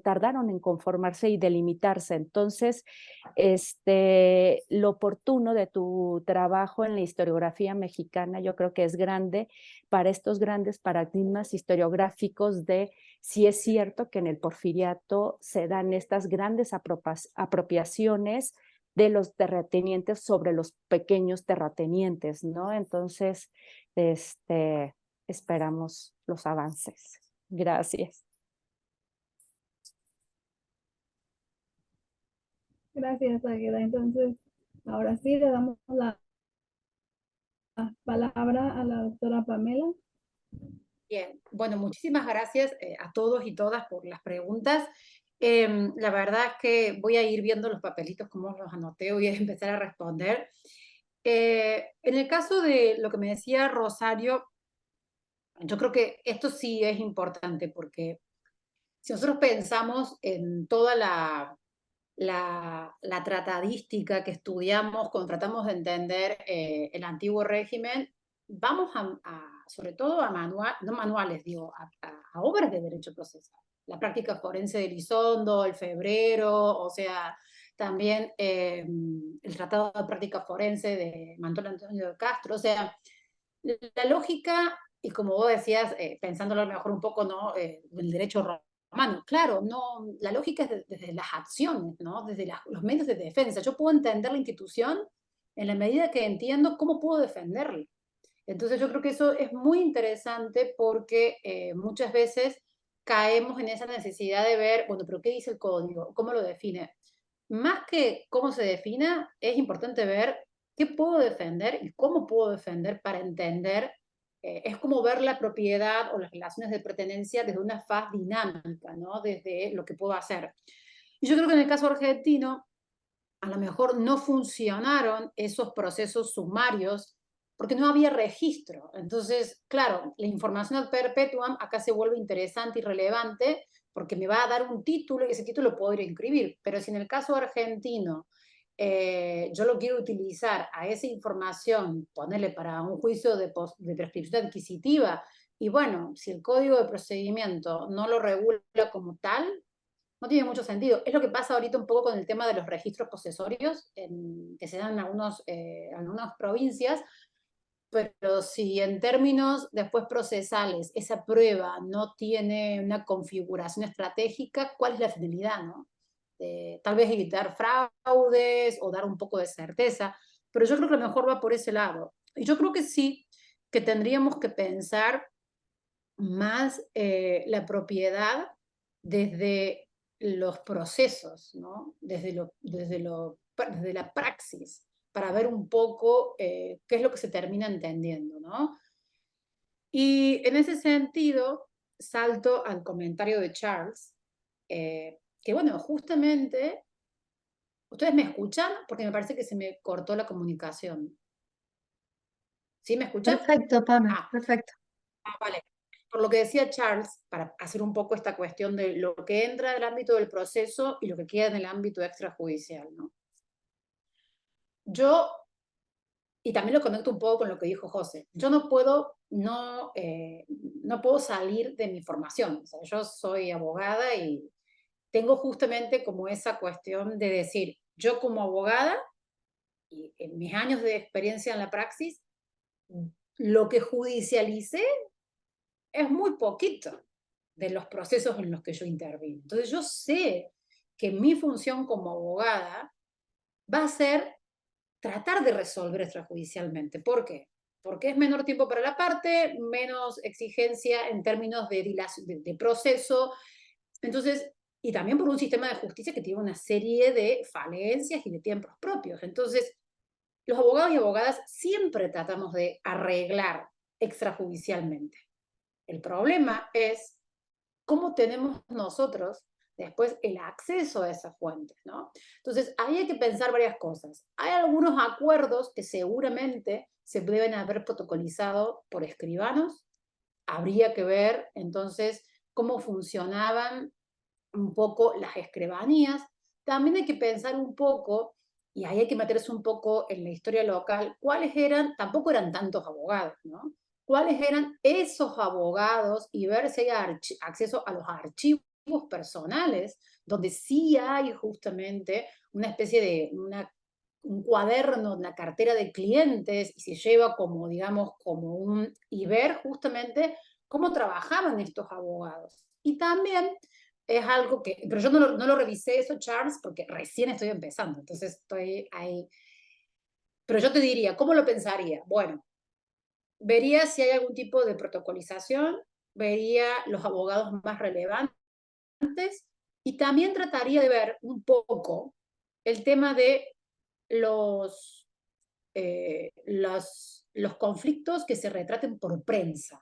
tardaron en conformarse y delimitarse. Entonces, lo oportuno de tu trabajo en la historiografía mexicana, yo creo que es grande para estos grandes paradigmas historiográficos de si es cierto que en el porfiriato se dan estas grandes apropiaciones de los terratenientes sobre los pequeños terratenientes, ¿no? Entonces, esperamos los avances. Gracias. Gracias, Águeda. Entonces, ahora sí le damos la palabra a la doctora Pamela. Bien, bueno, muchísimas gracias a todos y todas por las preguntas. La verdad es que voy a ir viendo los papelitos como los anoté, voy a empezar a responder. En el caso de lo que me decía Rosario, yo creo que esto sí es importante, porque si nosotros pensamos en toda la tratadística que estudiamos cuando tratamos de entender el antiguo régimen, vamos sobre todo a no manuales, digo, a obras de derecho procesal. La práctica forense de Elizondo, el Febrero, o sea, también el Tratado de Práctica Forense de Manton Antonio de Castro. O sea, la lógica y como vos decías, pensándolo a lo mejor un poco, ¿no? El derecho romano, claro, no, la lógica es desde las acciones, ¿no? Desde los medios de defensa. Yo puedo entender la institución en la medida que entiendo cómo puedo defenderla. Entonces yo creo que eso es muy interesante porque muchas veces caemos en esa necesidad de ver, bueno, pero ¿qué dice el código? ¿Cómo lo define? Más que cómo se defina, es importante ver qué puedo defender y cómo puedo defender para entender. Es como ver la propiedad o las relaciones de pertenencia desde una faz dinámica, ¿no? Desde lo que puedo hacer. Y yo creo que en el caso argentino, a lo mejor no funcionaron esos procesos sumarios porque no había registro. Entonces, claro, la información ad perpetuam acá se vuelve interesante y relevante porque me va a dar un título y ese título puedo ir a inscribir. Pero si en el caso argentino yo lo quiero utilizar a esa información, ponerle para un juicio de prescripción adquisitiva, y bueno, si el código de procedimiento no lo regula como tal, no tiene mucho sentido. Es lo que pasa ahorita un poco con el tema de los registros posesorios que se dan en algunas provincias, pero si en términos después procesales esa prueba no tiene una configuración estratégica, ¿cuál es la finalidad, no? Tal vez evitar fraudes o dar un poco de certeza, pero yo creo que lo mejor va por ese lado. Y yo creo que sí, que tendríamos que pensar más la propiedad desde los procesos, ¿no? Desde la praxis, para ver un poco qué es lo que se termina entendiendo, ¿no? Y en ese sentido, salto al comentario de Charles, que bueno, justamente, ¿ustedes me escuchan? Porque me parece que se me cortó la comunicación. ¿Sí me escuchan? Perfecto, Pame, Ah, perfecto. vale. Por lo que decía Charles, para hacer un poco esta cuestión de lo que entra en el ámbito del proceso y lo que queda en el ámbito extrajudicial, ¿no? Yo, y también lo conecto un poco con lo que dijo José, yo no puedo salir de mi formación. O sea, yo soy abogada y tengo justamente como esa cuestión de decir, yo como abogada, y en mis años de experiencia en la praxis, lo que judicialicé es muy poquito de los procesos en los que yo intervino. Entonces yo sé que mi función como abogada va a ser tratar de resolver extrajudicialmente. ¿Por qué? Porque es menor tiempo para la parte, menos exigencia en términos de proceso. Entonces, y también por un sistema de justicia que tiene una serie de falencias y de tiempos propios. Entonces, los abogados y abogadas siempre tratamos de arreglar extrajudicialmente. El problema es cómo tenemos nosotros después el acceso a esas fuentes, ¿no? Entonces, ahí hay que pensar varias cosas. Hay algunos acuerdos que seguramente se deben haber protocolizado por escribanos. Habría que ver, entonces, cómo funcionaban un poco las escribanías. También hay que pensar un poco, y ahí hay que meterse un poco en la historia local, cuáles eran, tampoco eran tantos abogados, ¿no? Cuáles eran esos abogados y ver si hay acceso a los archivos personales, donde sí hay justamente una especie de un cuaderno, una cartera de clientes, y se lleva como, digamos, y ver justamente cómo trabajaban estos abogados. Y también es algo que, pero yo no lo revisé eso, Charles, porque recién estoy empezando, entonces estoy ahí. Pero yo te diría, ¿cómo lo pensaría? Bueno, vería si hay algún tipo de protocolización, vería los abogados más relevantes y también trataría de ver un poco el tema de los conflictos que se retraten por prensa.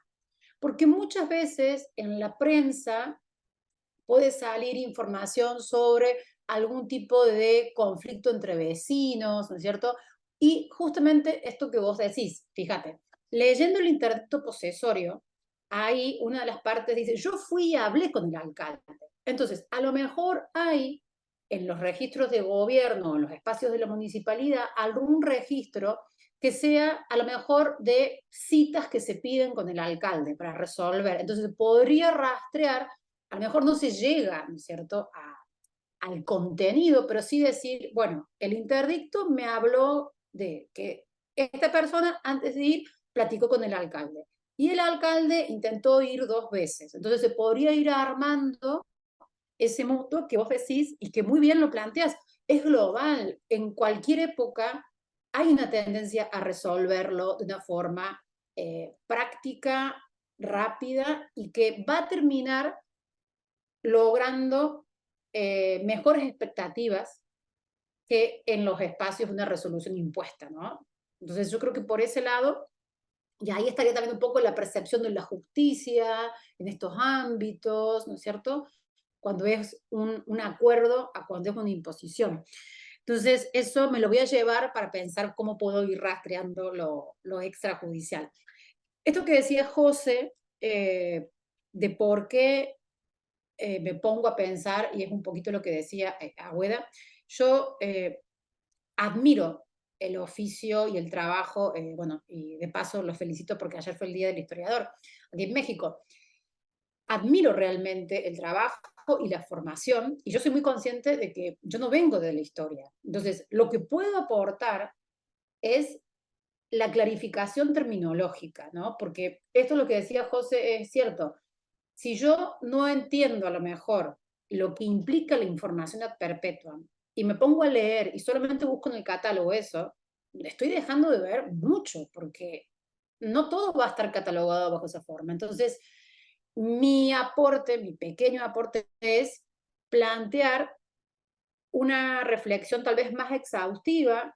Porque muchas veces en la prensa puede salir información sobre algún tipo de conflicto entre vecinos, ¿no es cierto? Y justamente esto que vos decís, fíjate, leyendo el interdicto posesorio, ahí una de las partes dice, yo fui y hablé con el alcalde. Entonces, a lo mejor hay en los registros de gobierno, en los espacios de la municipalidad, algún registro que sea a lo mejor de citas que se piden con el alcalde para resolver. Entonces, podría rastrear, a lo mejor no se llega, ¿no es cierto?, al contenido, pero sí decir, bueno, el interdicto me habló de que esta persona antes de ir platicó con el alcalde. y el alcalde intentó ir 2 veces. Entonces se podría ir armando ese mutuo que vos decís y que muy bien lo planteas. Es global. En cualquier época hay una tendencia a resolverlo de una forma práctica, rápida, y que va a terminar logrando mejores expectativas que en los espacios de una resolución impuesta, ¿no? Entonces yo creo que por ese lado, y ahí estaría también un poco la percepción de la justicia en estos ámbitos, ¿no es cierto? Cuando es un acuerdo a cuando es una imposición. Entonces, eso me lo voy a llevar para pensar cómo puedo ir rastreando lo extrajudicial. Esto que decía José, de por qué me pongo a pensar, y es un poquito lo que decía Agüeda, yo admiro el oficio y el trabajo, bueno, y de paso los felicito porque ayer fue el Día del Historiador aquí en México. Admiro realmente el trabajo y la formación, y yo soy muy consciente de que yo no vengo de la historia. Entonces, lo que puedo aportar es la clarificación terminológica, ¿no? Porque esto lo que decía José es cierto. Si yo no entiendo a lo mejor lo que implica la información ad perpetuam y me pongo a leer y solamente busco en el catálogo eso, estoy dejando de ver mucho, porque no todo va a estar catalogado bajo esa forma. Entonces, mi aporte, mi pequeño aporte es plantear una reflexión tal vez más exhaustiva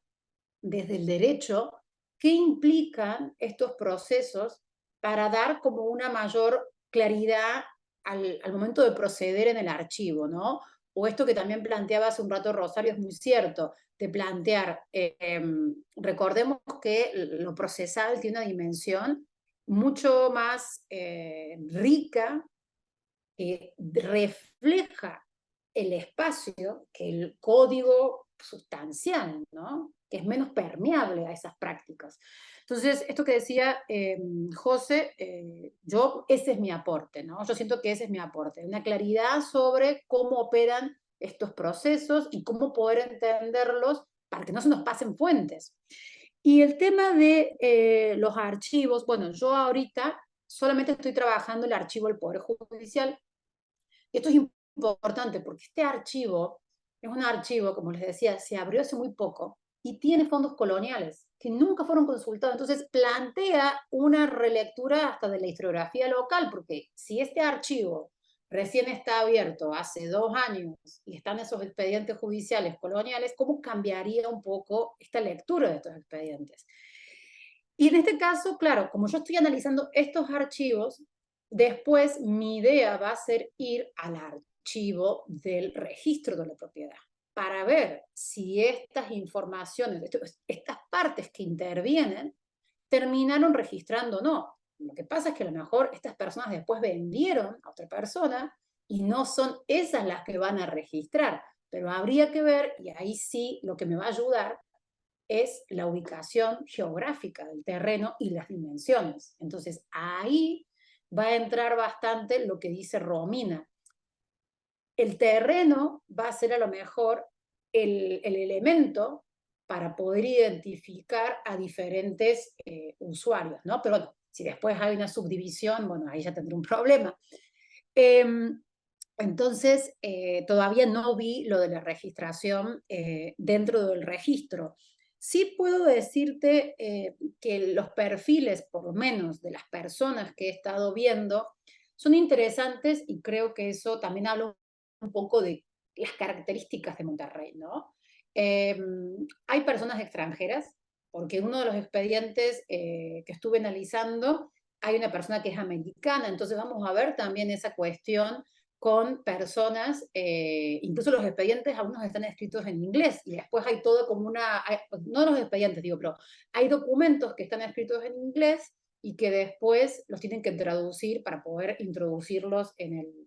desde el derecho, qué implican estos procesos para dar como una mayor claridad al momento de proceder en el archivo, ¿no? O esto que también planteaba hace un rato Rosario es muy cierto, de plantear, recordemos que lo procesal tiene una dimensión mucho más rica, que refleja el espacio que el código sustancial, ¿no? Que es menos permeable a esas prácticas. Entonces, esto que decía José, ese es mi aporte, ¿no? Yo siento que ese es mi aporte, una claridad sobre cómo operan estos procesos y cómo poder entenderlos para que no se nos pasen fuentes. Y el tema de los archivos, bueno, yo ahorita solamente estoy trabajando el archivo del Poder Judicial. Y esto es importante porque este archivo es un archivo, como les decía, se abrió hace muy poco y tiene fondos coloniales que nunca fueron consultados. Entonces plantea una relectura hasta de la historiografía local, porque si este archivo recién está abierto hace 2 años y están esos expedientes judiciales coloniales, ¿cómo cambiaría un poco esta lectura de estos expedientes? Y en este caso, claro, como yo estoy analizando estos archivos, después mi idea va a ser ir al archivo del registro de la propiedad para ver si estas informaciones, estas partes que intervienen, terminaron registrando o no. Lo que pasa es que a lo mejor estas personas después vendieron a otra persona y no son esas las que van a registrar, pero habría que ver, y ahí sí lo que me va a ayudar es la ubicación geográfica del terreno y las dimensiones. Entonces ahí va a entrar bastante lo que dice Romina. El terreno va a ser a lo mejor el elemento para poder identificar a diferentes usuarios, ¿no? Pero bueno, si después hay una subdivisión, bueno, ahí ya tendré un problema. Entonces, todavía no vi lo de la registración dentro del registro. Sí puedo decirte que los perfiles, por lo menos, de las personas que he estado viendo, son interesantes, y creo que eso también habla un poco de las características de Monterrey, ¿no? Hay personas extranjeras, porque en uno de los expedientes que estuve analizando hay una persona que es americana, entonces vamos a ver también esa cuestión con personas, incluso los expedientes algunos están escritos en inglés, y después hay todo como no los expedientes digo, pero hay documentos que están escritos en inglés y que después los tienen que traducir para poder introducirlos en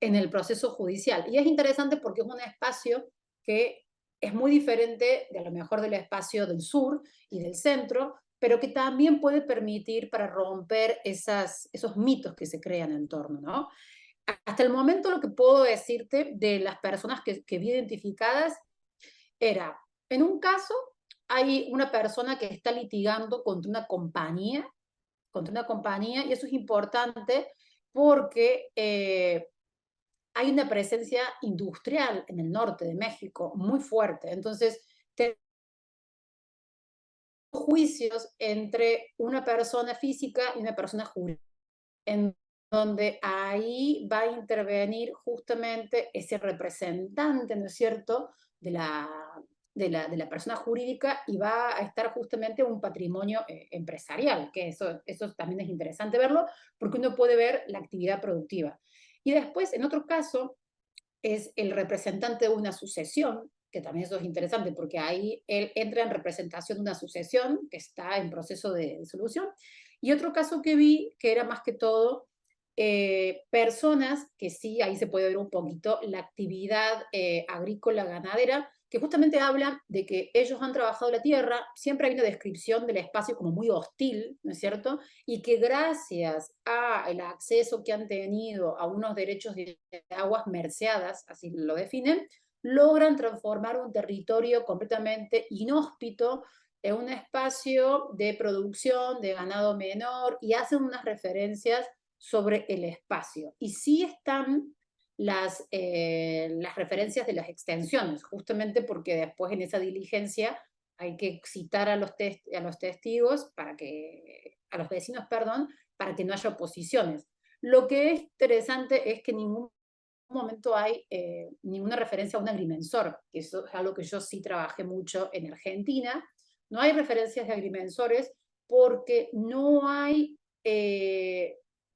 el proceso judicial. Y es interesante porque es un espacio que es muy diferente de a lo mejor del espacio del sur y del centro, pero que también puede permitir para romper esos mitos que se crean en torno, ¿no? Hasta el momento lo que puedo decirte de las personas que vi identificadas era, en un caso, hay una persona que está litigando contra una compañía contra una compañía, y eso es importante porque hay una presencia industrial en el norte de México muy fuerte. Entonces, juicios entre una persona física y una persona jurídica, en donde ahí va a intervenir justamente ese representante, ¿no es cierto?, de la persona jurídica, y va a estar justamente un patrimonio empresarial, que eso también es interesante verlo, porque uno puede ver la actividad productiva. Y después, en otro caso, es el representante de una sucesión, que también eso es interesante, porque ahí él entra en representación de una sucesión que está en proceso de disolución. Y otro caso que vi, que era más que todo personas que sí, ahí se puede ver un poquito la actividad agrícola ganadera, que justamente habla de que ellos han trabajado la tierra, siempre hay una descripción del espacio como muy hostil, ¿no es cierto? Y que gracias al acceso que han tenido a unos derechos de aguas merceadas, así lo definen, logran transformar un territorio completamente inhóspito en un espacio de producción de ganado menor, y hacen unas referencias sobre el espacio. Y sí están las referencias de las extensiones, justamente porque después en esa diligencia hay que citar a los testigos, a los vecinos, perdón, para que no haya oposiciones. Lo que es interesante es que en ningún momento hay ninguna referencia a un agrimensor, que eso es algo que yo sí trabajé mucho en Argentina. No hay referencias de agrimensores porque no hay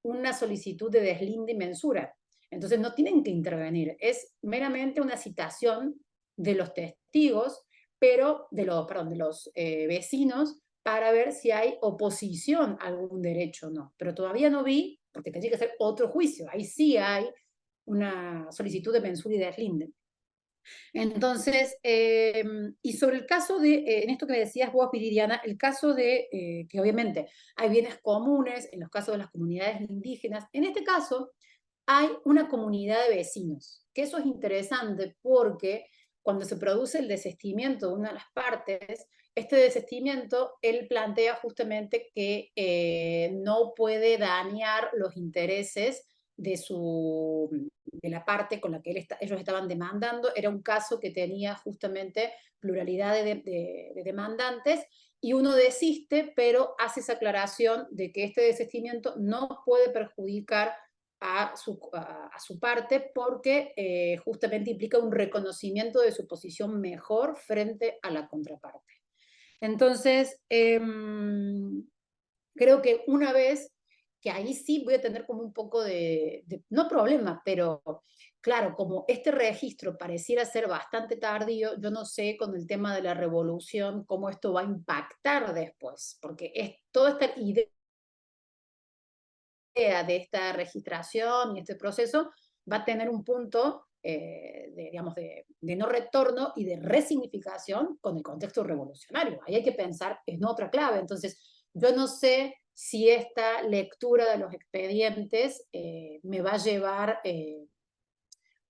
una solicitud de deslinde y mensura. Entonces no tienen que intervenir, es meramente una citación de los testigos, pero de los vecinos, para ver si hay oposición a algún derecho o no. Pero todavía no vi, porque tendría que hacer otro juicio, ahí sí hay una solicitud de mensura y deslinde. Entonces, y sobre el caso de, en esto que me decías vos, Viridiana, el caso de que obviamente hay bienes comunes en los casos de las comunidades indígenas, en este caso hay una comunidad de vecinos, que eso es interesante porque cuando se produce el desistimiento de una de las partes, este desistimiento, él plantea justamente que no puede dañar los intereses de la parte con la que ellos estaban demandando. Era un caso que tenía justamente pluralidad de demandantes, y uno desiste, pero hace esa aclaración de que este desistimiento no puede perjudicar a su parte, porque justamente implica un reconocimiento de su posición mejor frente a la contraparte. Entonces, creo que una vez que ahí sí voy a tener como un poco no problema, pero claro, como este registro pareciera ser bastante tardío, yo no sé con el tema de la revolución cómo esto va a impactar después, porque toda esta idea de esta registración y este proceso va a tener un punto digamos, de no retorno y de resignificación con el contexto revolucionario. Ahí hay que pensar en otra clave. Entonces, yo no sé si esta lectura de los expedientes me va a llevar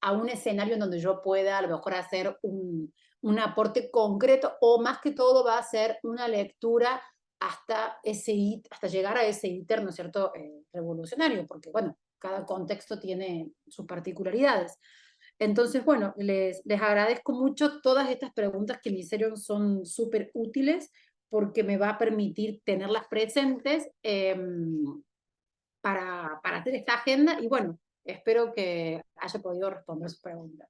a un escenario en donde yo pueda a lo mejor hacer un aporte concreto, o más que todo va a ser una lectura hasta llegar a ese íter, ¿no es cierto?, revolucionario, porque, bueno, cada contexto tiene sus particularidades. Entonces, bueno, les agradezco mucho todas estas preguntas que me hicieron, son súper útiles, porque me va a permitir tenerlas presentes para hacer esta agenda, y bueno, espero que haya podido responder sus preguntas.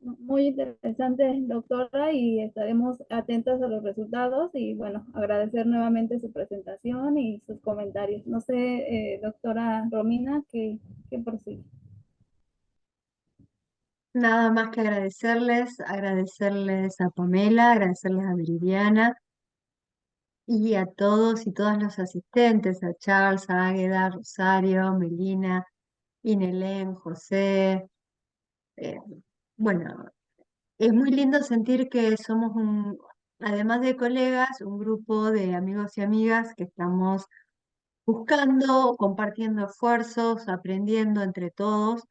Muy interesante, doctora, y estaremos atentas a los resultados y bueno, agradecer nuevamente su presentación y sus comentarios. No sé, doctora Romina, ¿qué prosigue? Nada más que agradecerles a Pamela, agradecerles a Viridiana y a todos y todas los asistentes, a Charles, a Águeda, Rosario, Melina, Inelén, José. eh, bueno, es muy lindo sentir que somos además de colegas, un grupo de amigos y amigas que estamos buscando, compartiendo esfuerzos, aprendiendo entre todos.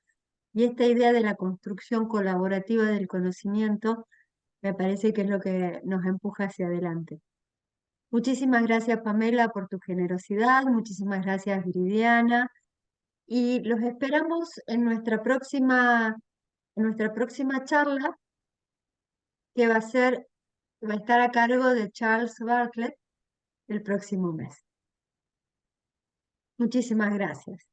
Y esta idea de la construcción colaborativa del conocimiento Me parece que es lo que nos empuja hacia adelante. Muchísimas gracias, Pamela, por tu generosidad. Muchísimas gracias, Viridiana. Y los esperamos en nuestra próxima charla, que va a estar a cargo de Charles Bartlett el próximo mes. Muchísimas gracias.